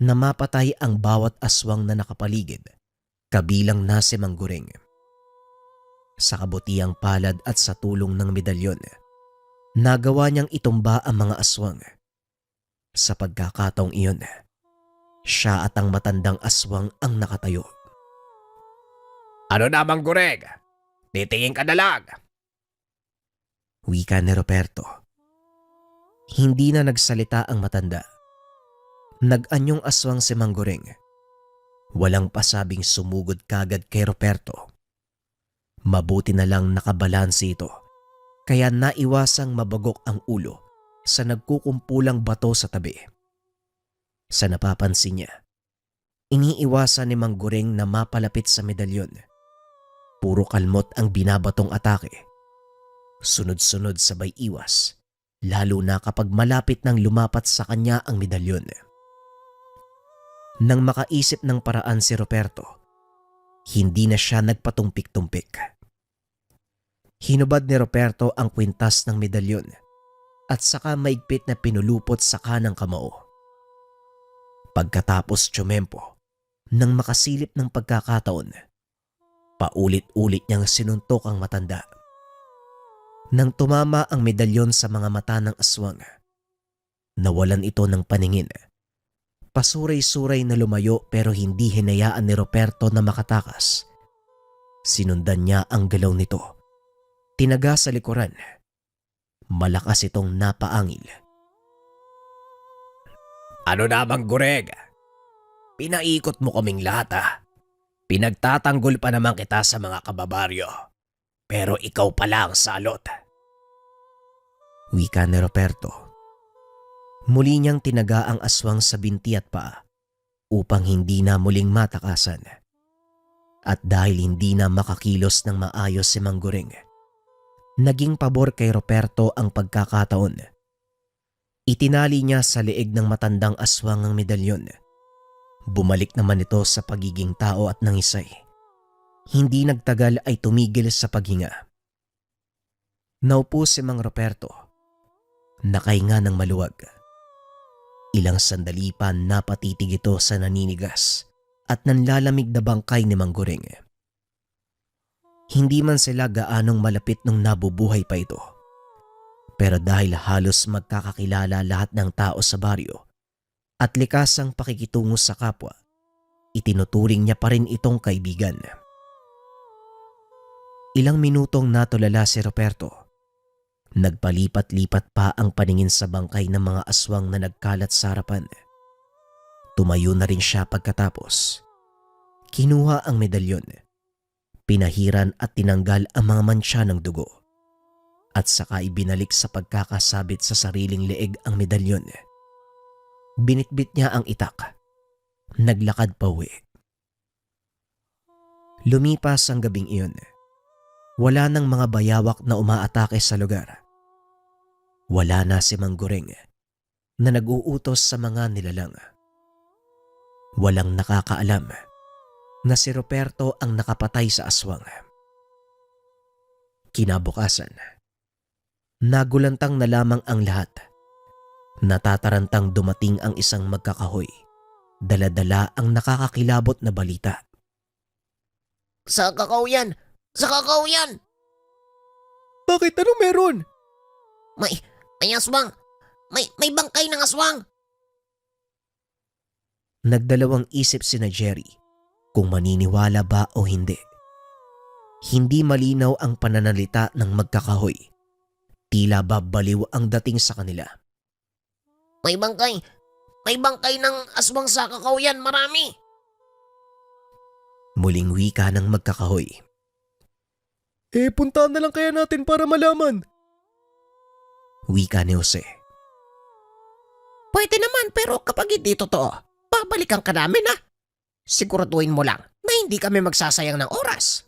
na mapatay ang bawat aswang na nakapaligid, kabilang na si Mangguring. Sa kabutiang palad at sa tulong ng medalyon, nagawa niyang itumba ang mga aswang. Sa pagkakataong iyon, siya at ang matandang aswang ang nakatayo. Ano na, Mangguring? Titingin ka na lang. Wika ni Ruperto. Hindi na nagsalita ang matanda. Nag-anyong aswang si Mangguring. Walang pasabing sumugod kagad kay Ruperto. Mabuti na lang nakabalanse ito, kaya naiwasang mabagok ang ulo sa nagkukumpulang bato sa tabi. Sa napapansin niya, iniiwasan ni Mangguring na mapalapit sa medalyon. Puro kalmot ang binabatong atake. Sunod-sunod sabay iwas, lalo na kapag malapit nang lumapat sa kanya ang medalyon. Nang makaisip ng paraan si Ruperto, hindi na siya nagpatumpik-tumpik. Hinubad ni Ruperto ang kwintas ng medalyon at saka maigpit na pinulupot sa kanang kamao. Pagkatapos tsumempo, nang makasilip ng pagkakataon, paulit-ulit niyang sinuntok ang matanda. Nang tumama ang medalyon sa mga mata ng aswang, nawalan ito ng paningin. Pasuray-suray na lumayo pero hindi hinayaan ni Ruperto na makatakas. Sinundan niya ang galaw nito. Tinaga sa likuran. Malakas itong napaangil. Ano na bang Gureng? Pinaikot mo kaming lahat ha. Pinagtatanggol pa naman kita sa mga kababaryo. Pero ikaw pala ang salot. Wika ni Ruperto. Muli niyang tinaga ang aswang sa binti at paa upang hindi na muling matakasan. At dahil hindi na makakilos ng maayos si Mang Gureng, naging pabor kay Ruperto ang pagkakataon. Itinali niya sa leeg ng matandang aswang ang medalyon. Bumalik naman ito sa pagiging tao at nangisay. Hindi nagtagal ay tumigil sa paghinga. Naupo si Mang Ruperto. Nakahinga ng maluwag. Ilang sandali pa napatitig ito sa naninigas at nanlalamig na bangkay ni Mang Gureng. Hindi man sila gaanong malapit nung nabubuhay pa ito. Pero dahil halos magkakakilala lahat ng tao sa baryo at likas ang pakikitungo sa kapwa, itinuturing niya pa rin itong kaibigan. Ilang minutong natulala si Ruperto. Nagpalipat-lipat pa ang paningin sa bangkay ng mga aswang na nagkalat sa harapan. Tumayo na rin siya pagkatapos. Kinuha ang medalyon. Pinahiran at tinanggal ang mga mantsa ng dugo. At saka ibinalik sa pagkakasabit sa sariling leeg ang medalyon. Binitbit niya ang itak. Naglakad pa uwi. Lumipas ang gabing iyon. Wala nang mga bayawak na umaatake sa lugar. Wala na si Mang Gureng na nag-uutos sa mga nilalang. Walang nakakaalam na si Ruperto ang nakapatay sa aswang. Kinabukasan, nagulantang na lamang ang lahat. Natatarantang dumating ang isang magkakahoy. Dala-dala ang nakakakilabot na balita. Sa kakao yan! Sa kakao yan! Bakit? Ano meron? May aswang! May bangkay ng aswang! Nagdalawang isip sina Jerry kung maniniwala ba o hindi. Hindi malinaw ang pananalita ng magkakahoy. Tila ba baliw ang dating sa kanila. May bangkay! May bangkay ng aswang sa kakao yan! Marami! Muling wika ng magkakahoy. Puntahan na lang kaya natin para malaman. Wika ni Jose. Pwede naman pero kapag hindi totoo, babalikan ka namin ha. Siguraduhin mo lang na hindi kami magsasayang ng oras.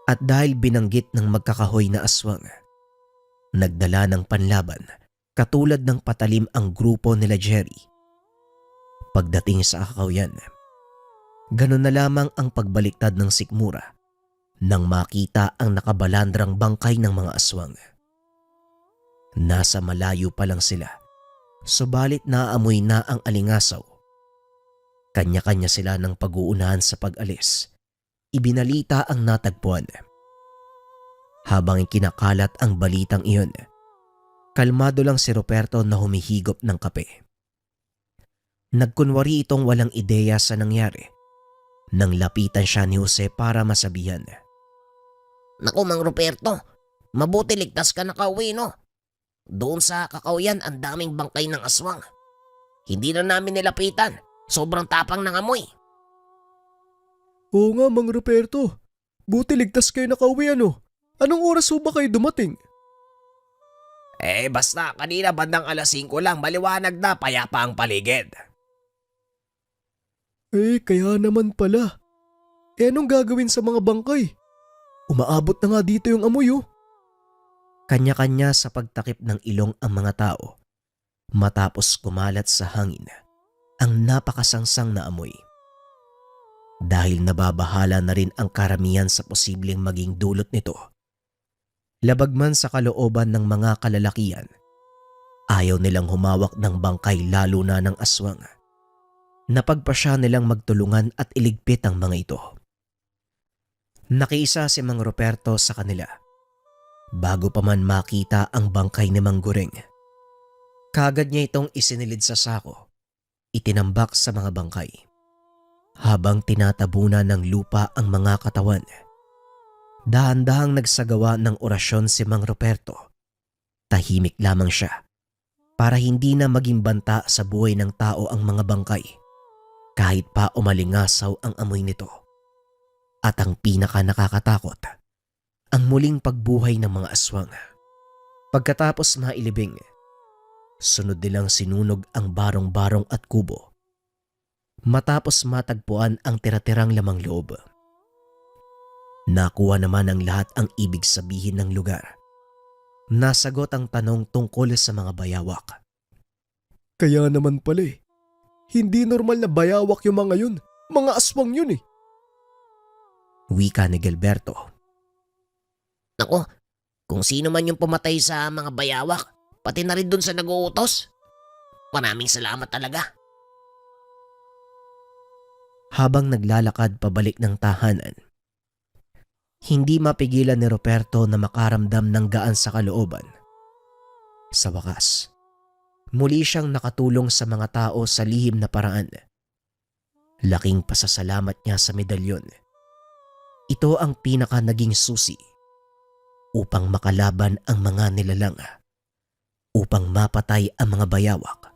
At dahil binanggit ng magkakahoy na aswang, nagdala ng panlaban katulad ng patalim ang grupo nila Jerry. Pagdating sa kakawyan, ganun na lamang ang pagbaliktad ng sikmura nang makita ang nakabalandrang bangkay ng mga aswang. Nasa malayo pa lang sila, subalit naaamoy na ang alingasaw. Kanya-kanya sila ng pag-uunahan sa pag-alis. Ibinalita ang natagpuan. Habang kinakalat ang balitang iyon, kalmado lang si Ruperto na humihigop ng kape. Nagkunwari itong walang ideya sa nangyari nang lapitan siya ni Jose para masabihan. Naku Mang Ruperto, mabuti ligtas ka nakauwi no. Doon sa kakauyan ang daming bangkay ng aswang. Hindi na namin nilapitan, sobrang tapang ng amoy. Oo nga, Mang Ruperto. Buti ligtas kayo nakauwi ano. Anong oras ho ba kayo dumating? Basta kanina bandang alas 5 lang, maliwanag na, payapa ang paligid. Kaya naman pala. Anong gagawin sa mga bangkay? Umaabot na nga dito yung amoy oh. Kanya-kanya sa pagtakip ng ilong ang mga tao matapos kumalat sa hangin ang napakasangsang na amoy. Dahil nababahala na rin ang karamihan sa posibleng maging dulot nito. Labag man sa kalooban ng mga kalalakian, ayaw nilang humawak ng bangkay lalo na ng aswang. Napagpasya nilang magtulungan at iligpit ang mga ito. Nakiisa si Mang Ruperto sa kanila. Bago pa man makita ang bangkay ni Mang Guring, kagad niya itong isinilid sa sako, itinambak sa mga bangkay. Habang tinatabunan ng lupa ang mga katawan, dahan-dahang nagsagawa ng orasyon si Mang Ruperto. Tahimik lamang siya para hindi na maging banta sa buhay ng tao ang mga bangkay, kahit pa umalingasaw ang amoy nito. At ang pinaka nakakatakot, ang muling pagbuhay ng mga aswang. Pagkatapos mailibing, sunod nilang sinunog ang barong-barong at kubo. Matapos matagpuan ang tira-tirang lamang loob. Nakuha naman ng lahat ang ibig sabihin ng lugar. Nasagot ang tanong tungkol sa mga bayawak. Kaya naman pala eh. Hindi normal na bayawak yung mga yun. Mga aswang yun eh. Wika ni Gilberto. Naku, kung sino man yung pumatay sa mga bayawak, pati na rin dun sa nag-uutos. Maraming salamat talaga. Habang naglalakad pabalik ng tahanan, hindi mapigilan ni Ruperto na makaramdam ng gaan sa kalooban. Sa wakas, muli siyang nakatulong sa mga tao sa lihim na paraan. Laking pasasalamat niya sa medalyon. Ito ang pinaka naging susi upang makalaban ang mga nilalang, upang mapatay ang mga bayawak,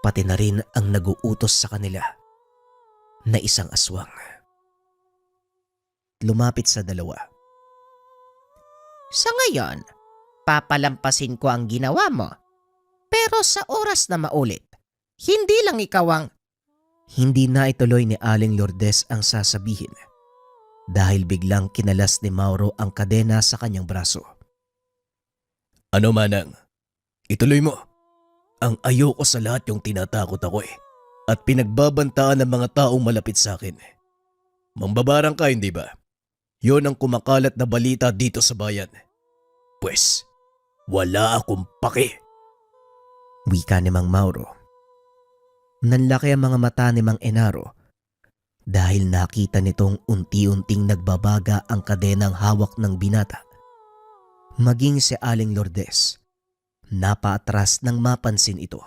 pati na rin ang nag-uutos sa kanila na isang aswang. Lumapit sa dalawa. Sa ngayon, papalampasin ko ang ginawa mo. Pero sa oras na maulit, hindi lang ikaw ang... Hindi na ituloy ni Aling Lourdes ang sasabihin dahil biglang kinalas ni Mauro ang kadena sa kanyang braso. Ano manang? Ituloy mo. Ang ayoko sa lahat yung tinatakot ako at pinagbabantaan ng mga taong malapit sa akin. Mambabarang ka, hindi ba? Yon ang kumakalat na balita dito sa bayan. Pwes, wala akong pake. Wika ni Mang Mauro. Nanlaki ang mga mata ni Mang Enaro dahil nakita nitong unti-unting nagbabaga ang kadenang hawak ng binata. Maging si Aling Lourdes, napaatras nang mapansin ito.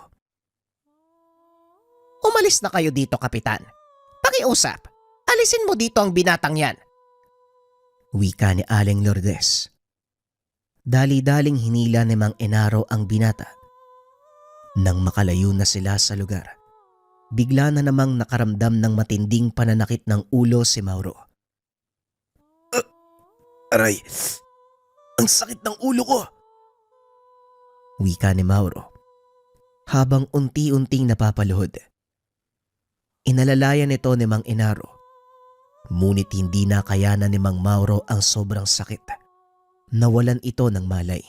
Umalis na kayo dito, Kapitan. Pakiusap, alisin mo dito ang binatang yan. Wika ni Aling Lourdes. Dali-daling hinila ni Mang Enaro ang binata. Nang makalayo na sila sa lugar, bigla na namang nakaramdam ng matinding pananakit ng ulo si Mauro. Aray, ang sakit ng ulo ko. Wika ni Mauro habang unti-unting napapaluhod. Inalalayan ito ni Mang Enaro. Ngunit hindi na kayanan ni Mang Mauro ang sobrang sakit. Nawalan ito ng malay.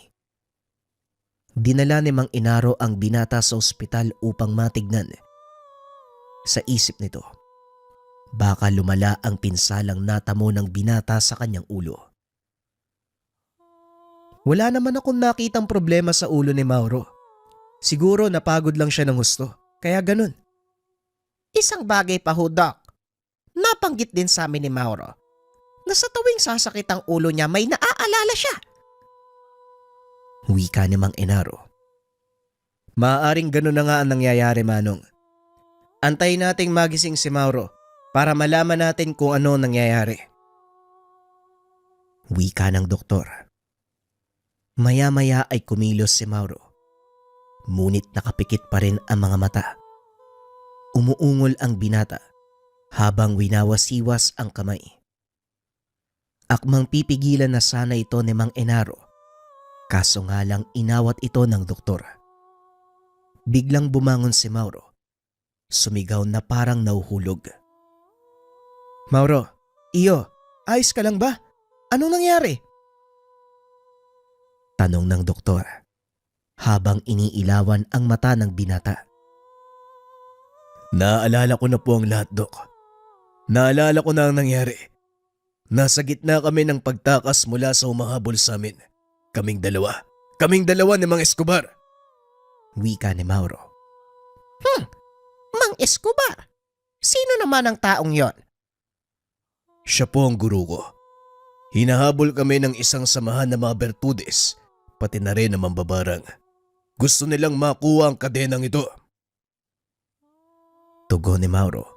Dinala ni Mang Enaro ang binata sa ospital upang matignan. Sa isip nito, baka lumala ang pinsalang natamo ng binata sa kanyang ulo. Wala naman akong nakitang problema sa ulo ni Mauro. Siguro napagod lang siya ng husto. Kaya ganun. Isang bagay pa ho, Doc. Napanggit din sa amin ni Mauro na sa tuwing sasakit ang ulo niya may naaalala siya. Wika ni Mang Enaro. Maaaring ganun na nga ang nangyayari, Manong. Antayin nating magising si Mauro para malaman natin kung ano nangyayari. Wika ng doktor. Maya-maya ay kumilos si Mauro. Ngunit nakapikit pa rin ang mga mata. Umuungol ang binata habang winawasiwas ang kamay. Akmang pipigilan na sana ito ni Mang Enaro, kaso nga lang inawat ito ng doktor. Biglang bumangon si Mauro. Sumigaw na parang nauhulog. Mauro, iyo, ayos ka lang ba? Anong nangyari? Tanong ng doktor habang iniilawan ang mata ng binata. Naalala ko na po ang lahat, Dok. Naalala ko na ang nangyari. Nasa gitna kami ng pagtakas mula sa humahabol sa amin. Kaming dalawa. Kaming dalawa ni Mang Escobar. Wika ni Mauro. Mang Escobar? Sino naman ang taong yon? Siya po ang guru ko. Hinahabol kami ng isang samahan ng mga Bertudes, pati na rin ng mambabarang. Gusto nilang makuha ang kadenang ito. Tugon ni Mauro.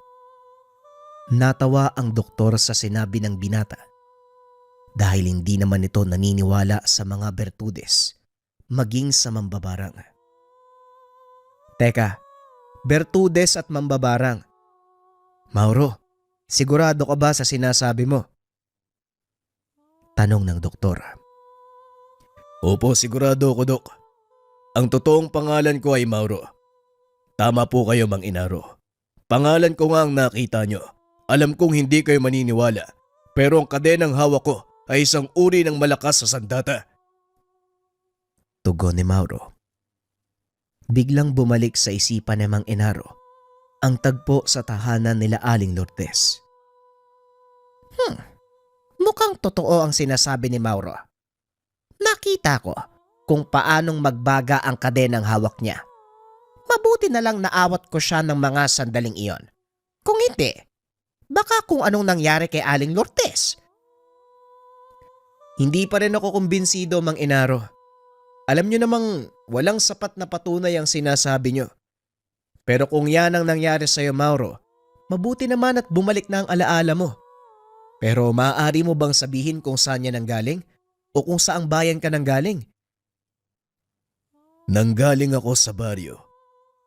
Natawa ang doktor sa sinabi ng binata dahil hindi naman ito naniniwala sa mga Bertudes, maging sa mambabarang. Teka, Bertudes at mambabarang. Mauro, sigurado ka ba sa sinasabi mo? Tanong ng doktor. Opo, sigurado ako, Dok. Ang totoong pangalan ko ay Mauro. Tama po kayo, Mang Inaro. Pangalan ko nga ang nakita nyo. Alam kong hindi kayo maniniwala, pero ang kadenang hawak ko ay isang uri ng malakas sa sandata. Tugon ni Mauro. Biglang bumalik sa isipan ni Mang Inaro ang tagpo sa tahanan nila Aling Lourdes. Mukhang totoo ang sinasabi ni Mauro. Nakita ko kung paanong magbaga ang kadenang hawak niya. Mabuti na lang naawat ko siya ng mga sandaling iyon. Kung hindi, baka kung anong nangyari kay Aling Lourdes. Hindi pa rin ako kumbinsido, Mang Inaro. Alam nyo namang walang sapat na patunay ang sinasabi nyo. Pero kung yan ang nangyari sa'yo, Mauro, mabuti naman at bumalik na ang alaala mo. Pero maaari mo bang sabihin kung saan yan nanggaling? O kung saang bayan ka nanggaling? Nanggaling ako sa baryo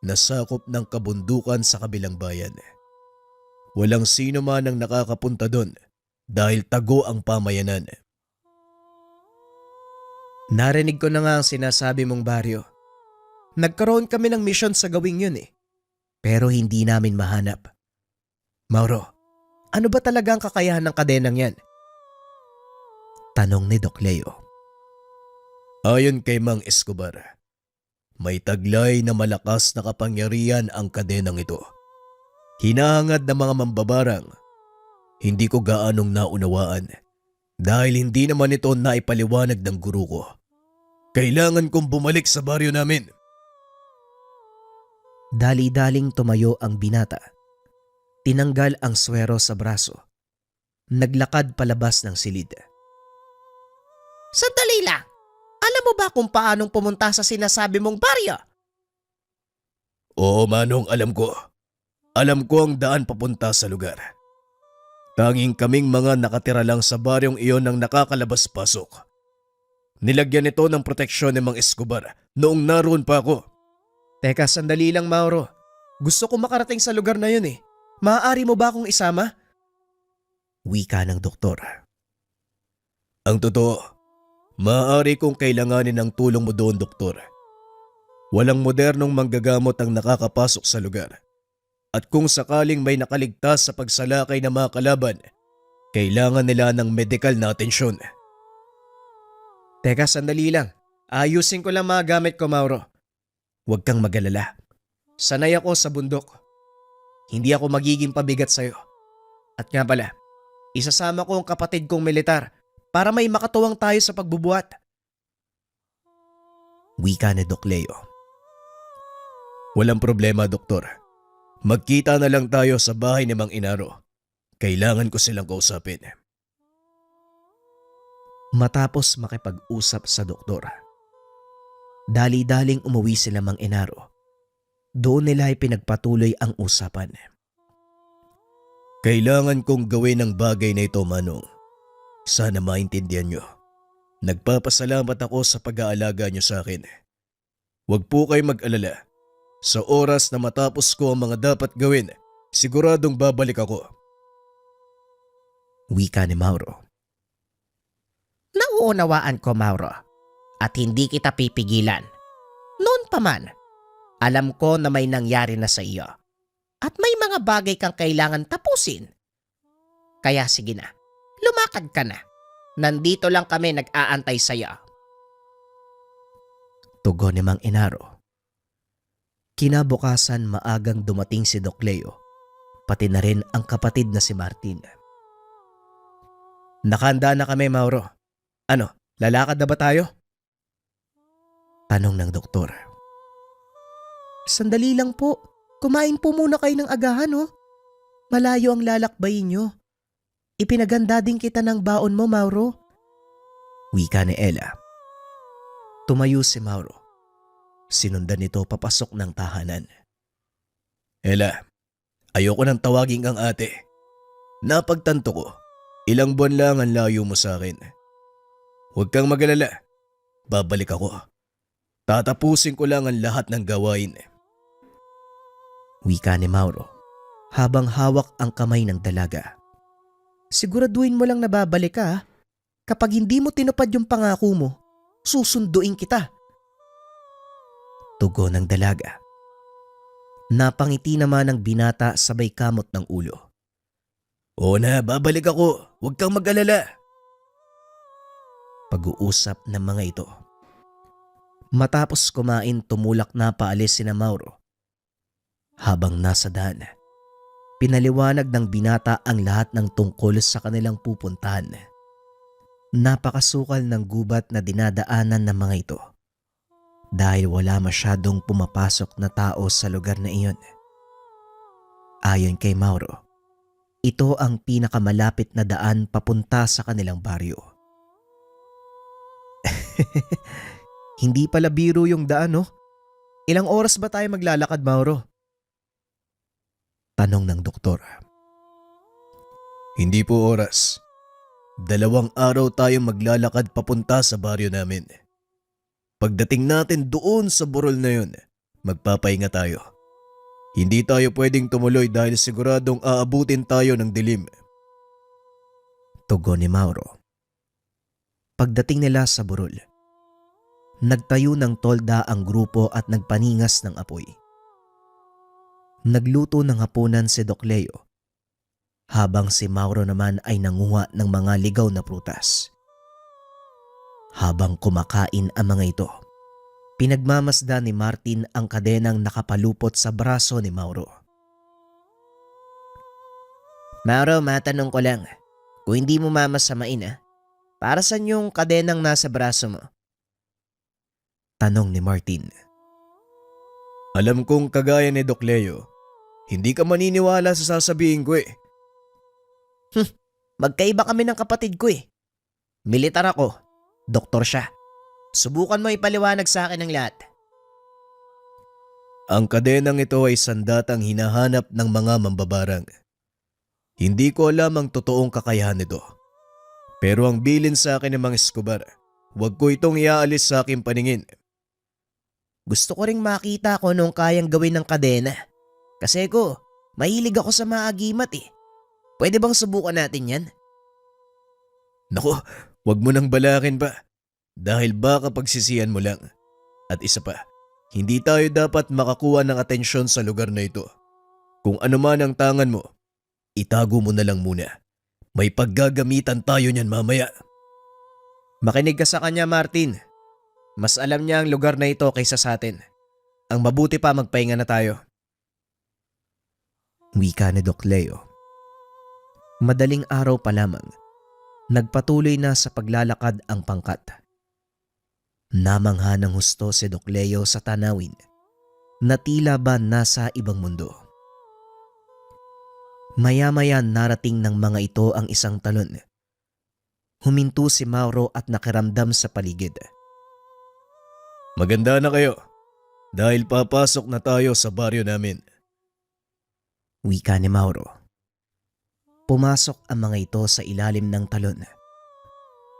na sakop ng kabundukan sa kabilang bayan. Walang sino man ang nakakapunta doon dahil tago ang pamayanan. Narinig ko na nga ang sinasabi mong baryo. Nagkaroon kami ng misyon sa gawing yun eh. Pero hindi namin mahanap. Mauro, ano ba talaga ang kakayahan ng kadenang yan? Tanong ni Doc Leo. Ayon kay Mang Escobar, may taglay na malakas na kapangyarihan ang kadenang ito. Hinahangad ng mga mambabarang. Hindi ko gaanong naunawaan dahil hindi naman ito naipaliwanag ng guru ko. Kailangan kong bumalik sa baryo namin. Dali-daling tumayo ang binata. Tinanggal ang swero sa braso. Naglakad palabas ng silid. Sandali lang! Alam mo ba kung paanong pumunta sa sinasabi mong baryo? Oo, Manong, alam ko. Alam ko ang daan papunta sa lugar. Tanging kaming mga nakatira lang sa baryong iyon ang nakakalabas-pasok. Nilagyan ito ng proteksyon ni Mang Escobar noong naroon pa ako. Teka, sandali lang, Mauro. Gusto ko makarating sa lugar na yun eh. Maaari mo ba akong isama? Wika ng doktor. Ang totoo, maaari kong kailanganin ng tulong mo doon, Doktor. Walang modernong manggagamot ang nakakapasok sa lugar. At kung sakaling may nakaligtas sa pagsalakay ng mga kalaban, kailangan nila ng medikal na atensyon. Teka, sandali lang. Ayusin ko lang mga gamit ko, Mauro. Huwag kang mag-alala. Sanay ako sa bundok. Hindi ako magiging pabigat sa'yo. At nga pala, isasama ko ang kapatid kong militar para may makatuwang tayo sa pagbubuhat. Wika ni Doc Leo. Walang problema, Doktor. Magkita na lang tayo sa bahay ni Mang Inaro. Kailangan ko silang kausapin. Matapos makipag-usap sa doktor, dali-daling umuwi sila Mang Inaro. Doon nila ay pinagpatuloy ang usapan. Kailangan kong gawin ang bagay na ito, Manong. Sana maintindihan nyo. Nagpapasalamat ako sa pag-aalaga nyo sa akin. Huwag po kayo mag-alala. Sa oras na matapos ko ang mga dapat gawin, siguradong babalik ako. Wika ni Mauro. Nauunawaan ko, Mauro. At hindi kita pipigilan. Noon pa man, alam ko na may nangyari na sa iyo. At may mga bagay kang kailangan tapusin. Kaya sige na, lumakad ka na. Nandito lang kami nag-aantay sa iyo. Tugon ni Mang Inaro. Kinabukasan maagang dumating si Doc Leo, pati na rin ang kapatid na si Martin. Nakahanda na kami, Mauro. Ano, lalakad na ba tayo? Tanong ng doktor. Sandali lang po. Kumain po muna kayo ng agahan, oh. Malayo ang lalakbayin nyo. Ipinaganda din kita ng baon mo, Mauro. Wika ni Ella. Tumayo si Mauro. Sinundan nito papasok ng tahanan. Ella, ayoko nang tawagin kang ate. Napagtanto ko, ilang buwan lang ang layo mo sa akin. Huwag kang magalala. Babalik ako. Tatapusin ko lang ang lahat ng gawain. Wika ni Mauro habang hawak ang kamay ng dalaga. Siguraduhin mo lang na babalik ka, ah. Kapag hindi mo tinupad yung pangako mo, susunduin kita. Tugon ng dalaga. Napangiti naman ang binata sabay kamot ng ulo. Oo na, babalik ako. Huwag kang mag-alala. Pag-uusap ng mga ito. Matapos kumain, tumulak na paalis sina Mauro. Habang nasa daan, pinaliwanag ng binata ang lahat ng tungkol sa kanilang pupuntahan. Napakasukal ng gubat na dinadaanan ng mga ito dahil wala masyadong pumapasok na tao sa lugar na iyon. Ayon kay Mauro, ito ang pinakamalapit na daan papunta sa kanilang baryo. Hindi pala biro yung daan, no? Ilang oras ba tayo maglalakad, Mauro? Tanong ng doktor. Hindi po oras. 2 araw tayong maglalakad papunta sa baryo namin. Pagdating natin doon sa burol na yun, magpapahinga tayo. Hindi tayo pwedeng tumuloy dahil siguradong aabutin tayo ng dilim. Tugon ni Mauro. Pagdating nila sa burol, nagtayo ng tolda ang grupo at nagpaningas ng apoy. Nagluto ng hapunan si Doc Leo, habang si Mauro naman ay nanguha ng mga ligaw na prutas. Habang kumakain ang mga ito, pinagmamasdan ni Martin ang kadenang nakapalupot sa braso ni Mauro. Mauro, matanong ko lang. Kung hindi mo mamasamain, para saan yung kadenang nasa braso mo? Tanong ni Martin. Alam kong kagaya ni Doc Leo, hindi ka maniniwala sa sasabihin ko eh. Magkaiba kami ng kapatid ko eh. Militar ako. Doktor siya. Subukan mo ipaliwanag sa akin ang lahat. Ang kadenang ito ay sandatang hinahanap ng mga mambabarang. Hindi ko alam ang totoong kakayahan nito. Pero ang bilin sa akin ng mga Escobar, huwag ko itong iaalis sa aking paningin. Gusto ko ring makita ko nung kayang gawin ng kadena. Kasi ko, mahilig ako sa maagimat eh. Pwede bang subukan natin yan? Naku, huwag mo nang balakin pa. Dahil baka pagsisiyan mo lang. At isa pa, hindi tayo dapat makakuha ng atensyon sa lugar na ito. Kung ano man ang tangan mo, itago mo na lang muna. May paggagamitan tayo niyan mamaya. Makinig ka sa kanya, Martin. Mas alam niya ang lugar na ito kaysa sa atin. Ang mabuti pa magpahinga na tayo. Wika ni Doc Leo. Madaling araw pa lamang, nagpatuloy na sa paglalakad ang pangkat. Namangha ng husto si Doc Leo sa tanawin na tila ba nasa ibang mundo. Maya-maya narating ng mga ito ang isang talon. Huminto si Mauro at nakiramdam sa paligid. Maganda na kayo. Dahil papasok na tayo sa baryo namin. Wika ni Mauro. Pumasok ang mga ito sa ilalim ng talon.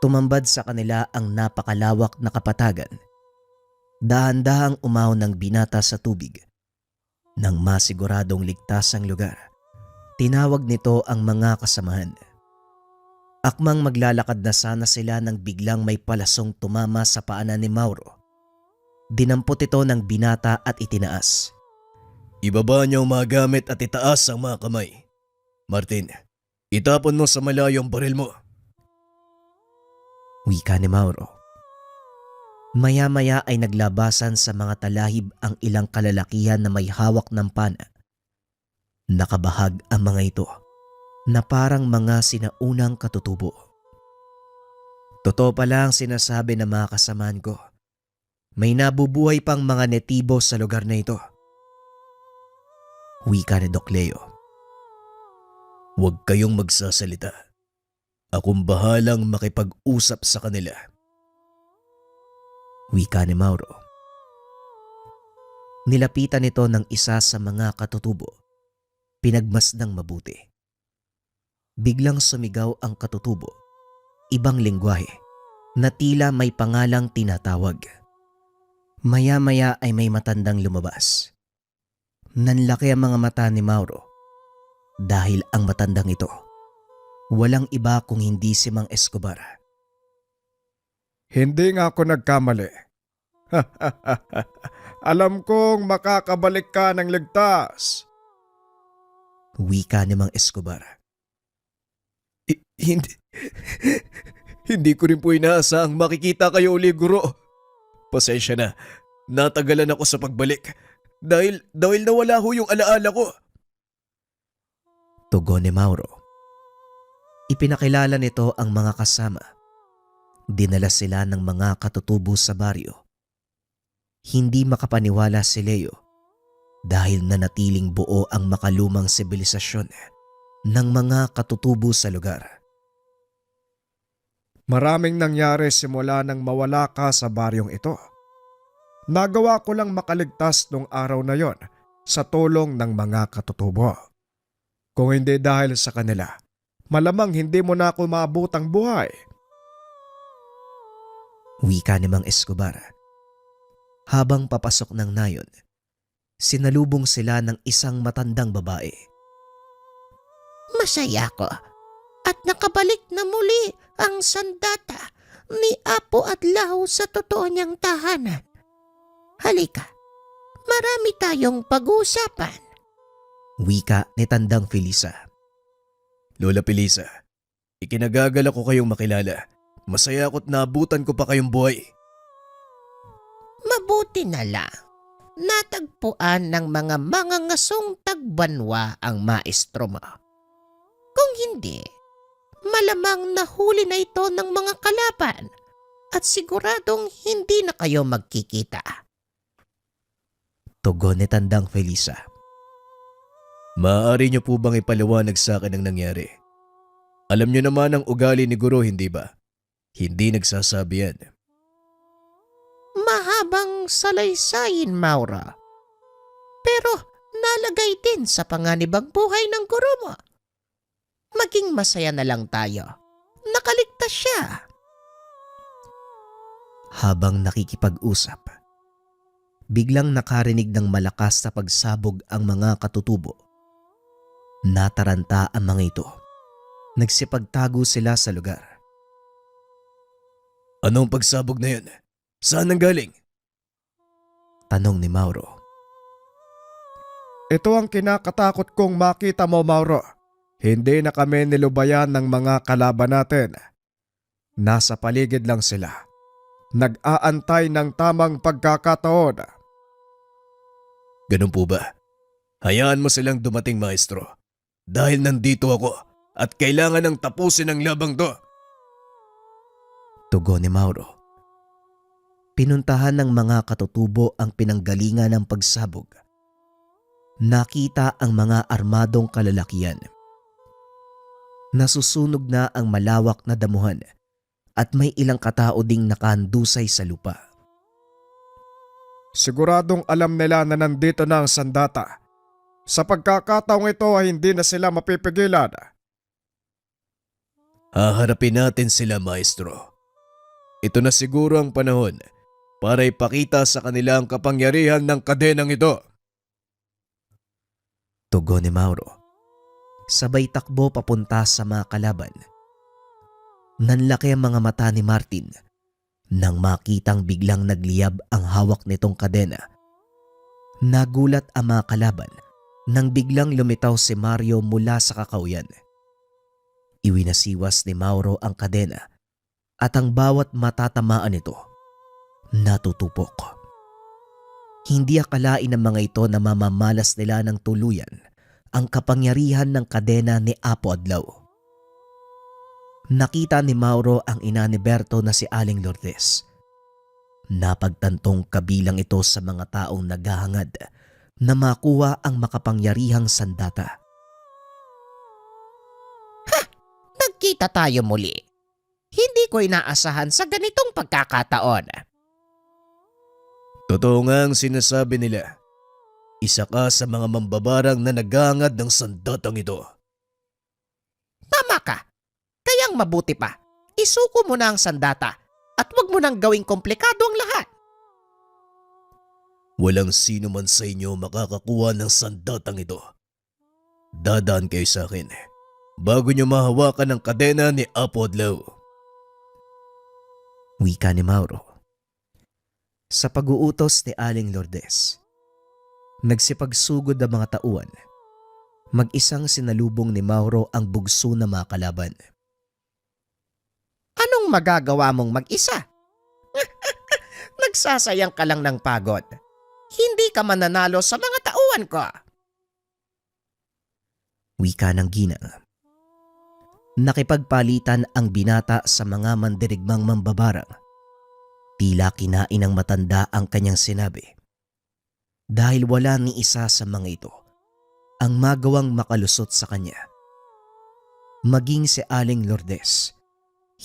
Tumambad sa kanila ang napakalawak na kapatagan. Dahan-dahang umahon ng binata sa tubig. Nang masiguradong ligtas ang lugar, tinawag nito ang mga kasamahan. Akmang maglalakad na sana sila nang biglang may palasong tumama sa paanan ni Mauro. Dinampot ito ng binata at itinaas. Ibaba niyo ang mga gamit at itaas ang mga kamay. Martin, itapon mo sa malayo ang baril mo. Wika ni Mauro. Maya-maya ay naglabasan sa mga talahib ang ilang kalalakihan na may hawak ng pana. Nakabahag ang mga ito na parang mga sinaunang katutubo. Totoo pala ang sinasabi ng mga kasamaan ko. May nabubuhay pang mga netibo sa lugar na ito. Wika ni Doc Leo. Huwag kayong magsasalita. Akong bahalang makipag-usap sa kanila. Wika ni Mauro. Nilapitan ito ng isa sa mga katutubo. Pinagmasdang mabuti. Biglang sumigaw ang katutubo. Ibang lengguwahe na tila may pangalang tinatawag. Maya-maya ay may matandang lumabas. Nanlaki ang mga mata ni Mauro dahil ang matandang ito walang iba kung hindi si Mang Escobar. Hindi nga ako nagkamali. Alam kong makakabalik ka ng ligtas. Wika ni Mang Escobar. Hindi. Hindi ko rin po inaasahang makikita kayo uli, guro. Pasensya na. Natagalan ako sa pagbalik. Dahil nawala ho yung alaala ko. Tugon ni Mauro. Ipinakilala nito ang mga kasama. Dinala sila ng mga katutubo sa baryo. Hindi makapaniwala si Leo dahil nanatiling buo ang makalumang sibilisasyon ng mga katutubo sa lugar. Maraming nangyari simula nang mawala ka sa baryong ito. Nagawa ko lang makaligtas nung araw na yon sa tulong ng mga katutubo. Kung hindi dahil sa kanila, malamang hindi mo na ako maabutang buhay. Wika ni Mang Escobar. Habang papasok ng nayon, sinalubong sila ng isang matandang babae. Masaya ko at nakabalik na muli ang sandata ni Apo at Lau sa totoo niyang tahanan. Halika, marami tayong pag-uusapan. Wika ni Tandang Felisa. Lola Felisa, ikinagagalak ko kayong makilala. Masaya ako't naabutan ko pa kayong buhay. Mabuti na lang. Natagpuan ng mga mangangasong tagbanwa ang maestro mo. Kung hindi, malamang nahuli na ito ng mga kalaban at siguradong hindi na kayo magkikita. Tugon ni Tandang Felisa. Maaari niyo po bang ipaliwanag sa akin ang nangyari? Alam niyo naman ang ugali ni Guro, hindi ba? Hindi nagsasabi yan. Mahabang salaysayin, Maura. Pero nalagay din sa panganibang buhay ng guro mo. Maging masaya na lang tayo. Nakaligtas siya. Habang nakikipag-usap, biglang nakarinig ng malakas na pagsabog ang mga katutubo. Nataranta ang mga ito. Nagsipagtago sila sa lugar. Anong pagsabog na yun? Saan nanggaling? Tanong ni Mauro. Ito ang kinakatakot kong makita mo, Mauro. Hindi na kami nilubayan ng mga kalaban natin. Nasa paligid lang sila. Nag-aantay ng tamang pagkakataon. Ganun po ba? Hayaan mo silang dumating, maestro. Dahil nandito ako at kailangan ng tapusin ang labang to. Tugon ni Mauro. Pinuntahan ng mga katutubo ang pinanggalingan ng pagsabog. Nakita ang mga armadong kalalakian. Nasusunog na ang malawak na damuhan at may ilang katao ding nakahandusay sa lupa. Siguradong alam nila na nandito na ang sandata. Sa pagkakataong ito ay hindi na sila mapipigilan. Haharapin natin sila, maestro. Ito na siguro ang panahon para ipakita sa kanila ang kapangyarihan ng kadenang ito. Tugon ni Mauro. Sabay takbo papunta sa mga kalaban. Nanlaki ang mga mata ni Martin nang makitang biglang nagliyab ang hawak nitong kadena. Nagulat ang mga kalaban nang biglang lumitaw si Mario mula sa kakauyan. Iwinasiwas ni Mauro ang kadena at ang bawat matatamaan nito, natutupok. Hindi akalain ng mga ito na mamamalas nila ng tuluyan ang kapangyarihan ng kadena ni Apo Adlaw. Nakita ni Mauro ang ina ni Berto na si Aling Lourdes. Napagtantong kabilang ito sa mga taong naghahangad na makuha ang makapangyarihang sandata. Nagkita tayo muli. Hindi ko inaasahan sa ganitong pagkakataon. Totoo nga ang sinasabi nila. Isa ka sa mga mambabarang na naghahangad ng sandatang ito. Tama ka. Kayang mabuti pa. Isuko mo na ang sandata at huwag mo nang gawing komplikado ang lahat. Walang sino man sa inyo makakakuha ng sandatang ito. Dadaan kayo sa akin bago nyo mahawakan ang kadena ni Apo Adlaw. Wika ni Mauro. Sa pag-uutos ni Aling Lourdes, nagsipagsugod ang mga tauhan. Mag-isang sinalubong ni Mauro ang bugso na mga kalaban. Anong magagawa mong mag-isa? Nagsasayang ka lang ng pagod. Hindi ka mananalo sa mga tauhan ko. Wika ng ginang. Nakipagpalitan ang binata sa mga mandirigmang mambabarang. Tila kinain ng matanda ang kanyang sinabi. Dahil wala ni isa sa mga ito ang magawang makalusot sa kanya. Maging si Aling Lourdes,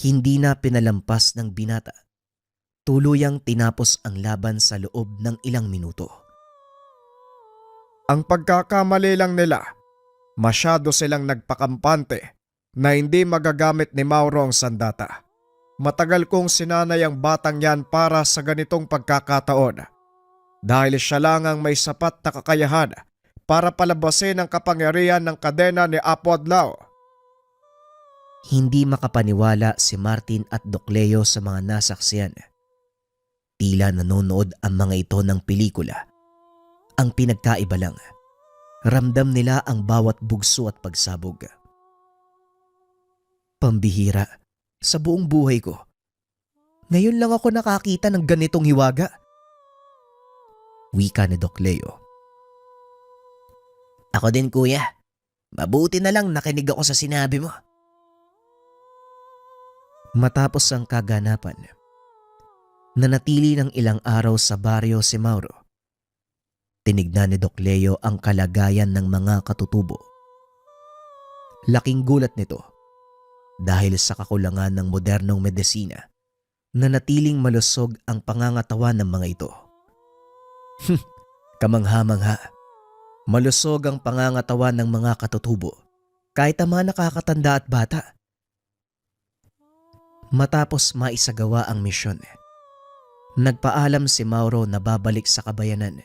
hindi na pinalampas ng binata. Tuluyang tinapos ang laban sa loob ng ilang minuto. Ang pagkakamali lang nila, masyado silang nagpakampante na hindi magagamit ni Mauro ang sandata. Matagal kong sinanay ang batang yan para sa ganitong pagkakataon dahil siya lang ang may sapat na kakayahan para palabasin ang kapangyarihan ng kadena ni Apo Adlaw. Hindi makapaniwala si Martin at Doc Leo sa mga nasaksiyan. Tila nanonood ang mga ito ng pelikula. Ang pinagkaiba lang, ramdam nila ang bawat bugso at pagsabog. Pambihira, sa buong buhay ko. Ngayon lang ako nakakita ng ganitong hiwaga. Wika ni Doc Leo. Ako din kuya. Mabuti na lang nakinig ako sa sinabi mo. Matapos ang kaganapan, nanatili ng ilang araw sa baryo si Mauro. Tinignan ni Doc Leo ang kalagayan ng mga katutubo. Laking gulat nito dahil sa kakulangan ng modernong medisina, nanatiling malusog ang pangangatawan ng mga ito. Kamangha-mangha, malusog ang pangangatawan ng mga katutubo kahit ang mga nakakatanda at bata. Matapos maisagawa ang misyon, nagpaalam si Mauro na babalik sa kabayanan.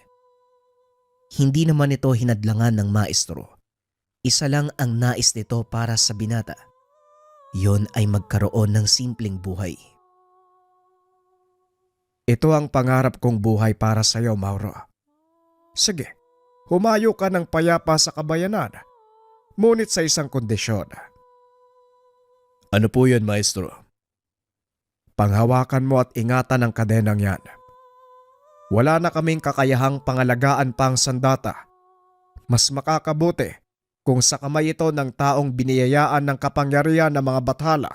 Hindi naman ito hinadlangan ng maestro. Isa lang ang nais nito para sa binata. Yon ay magkaroon ng simpleng buhay. Ito ang pangarap kong buhay para sa iyo, Mauro. Sige, humayo ka ng payapa sa kabayanan, ngunit sa isang kondisyon. Ano po yan, maestro? Panghawakan mo at ingatan ang kadenang yan. Wala na kaming kakayahang pangalagaan pa ang sandata. Mas makakabuti kung sa kamay ito ng taong biniyayaan ng kapangyarihan ng mga bathala.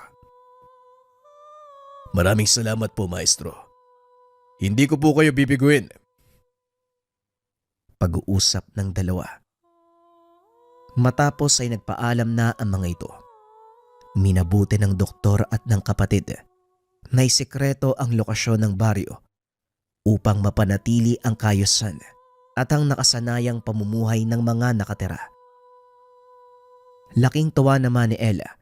Maraming salamat po, maestro. Hindi ko po kayo bibiguin. Pag-uusap ng dalawa. Matapos ay nagpaalam na ang mga ito. Minabuti ng doktor at ng kapatid na isikreto ang lokasyon ng baryo upang mapanatili ang kaayusan at ang nakasanayang pamumuhay ng mga nakatira. Laking tuwa naman ni Ella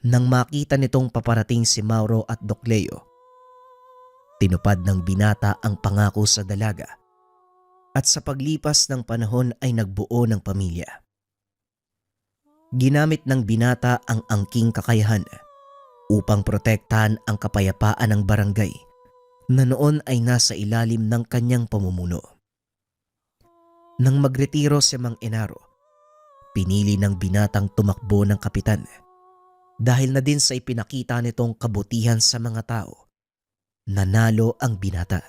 nang makita nitong paparating si Mauro at Doc Leo. Tinupad ng binata ang pangako sa dalaga at sa paglipas ng panahon ay nagbuo ng pamilya. Ginamit ng binata ang angking kakayahan upang protektahan ang kapayapaan ng barangay na noon ay nasa ilalim ng kanyang pamumuno. Nang magretiro si Mang Enaro, pinili ng binatang tumakbo ng kapitan dahil na din sa ipinakita nitong kabutihan sa mga tao nanalo ang binata.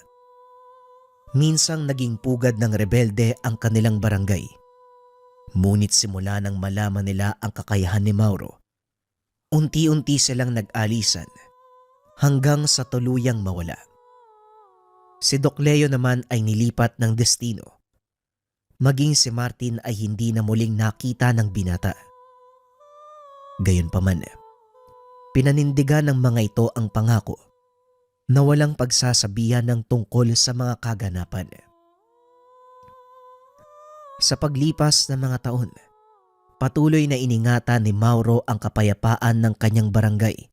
Minsang naging pugad ng rebelde ang kanilang barangay. Ngunit simula nang malaman nila ang kakayahan ni Mauro, unti-unti silang nag-alisan hanggang sa tuluyang mawala. Si Doc Leo naman ay nilipat ng destino. Maging si Martin ay hindi na muling nakita ng binata. Gayunpaman, pinanindigan ng mga ito ang pangako na walang pagsasabihan ng tungkol sa mga kaganapan. Sa paglipas ng mga taon, patuloy na iningatan ni Mauro ang kapayapaan ng kanyang barangay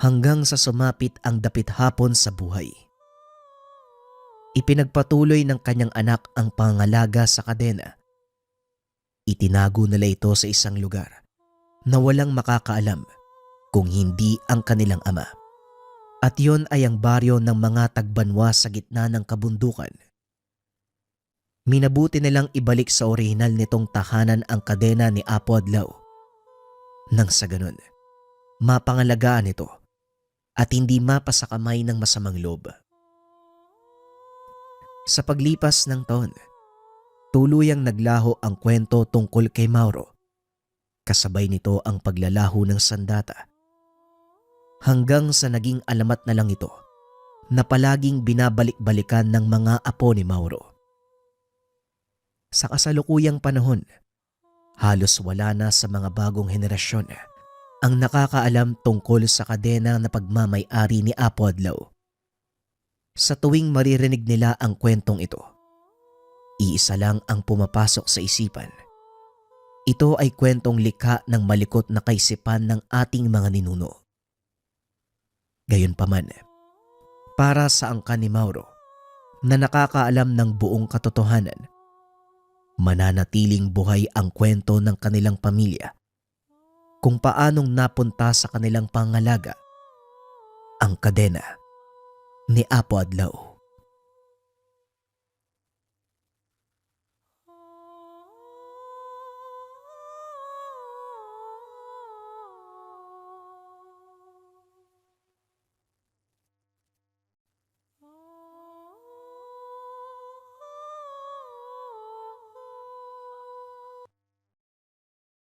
hanggang sa sumapit ang dapit hapon sa buhay. Ipinagpatuloy ng kanyang anak ang pangangalaga sa kadena. Itinago nila ito sa isang lugar na walang makakaalam kung hindi ang kanilang ama. At yon ay ang baryo ng mga tagbanwa sa gitna ng kabundukan. Minabuti nilang ibalik sa orihinal nitong tahanan ang kadena ni Apo Adlaw. Nang sa ganun, mapangalagaan ito at hindi mapasakamay ng masamang loob. Sa paglipas ng taon, tuluyang naglaho ang kwento tungkol kay Mauro. Kasabay nito ang paglalaho ng sandata. Hanggang sa naging alamat na lang ito na palaging binabalik-balikan ng mga apo ni Mauro. Sa kasalukuyang panahon, halos wala na sa mga bagong henerasyon ang nakakaalam tungkol sa kadena na pagmamay-ari ni Apo Adlaw. Sa tuwing maririnig nila ang kwentong ito, iisa lang ang pumapasok sa isipan. Ito ay kwentong likha ng malikot na kaisipan ng ating mga ninuno. Gayunpaman, para sa angkan ni Mauro na nakakaalam ng buong katotohanan, mananatiling buhay ang kwento ng kanilang pamilya kung paanong napunta sa kanilang pangalaga ang kadena ni Apo Adlaw.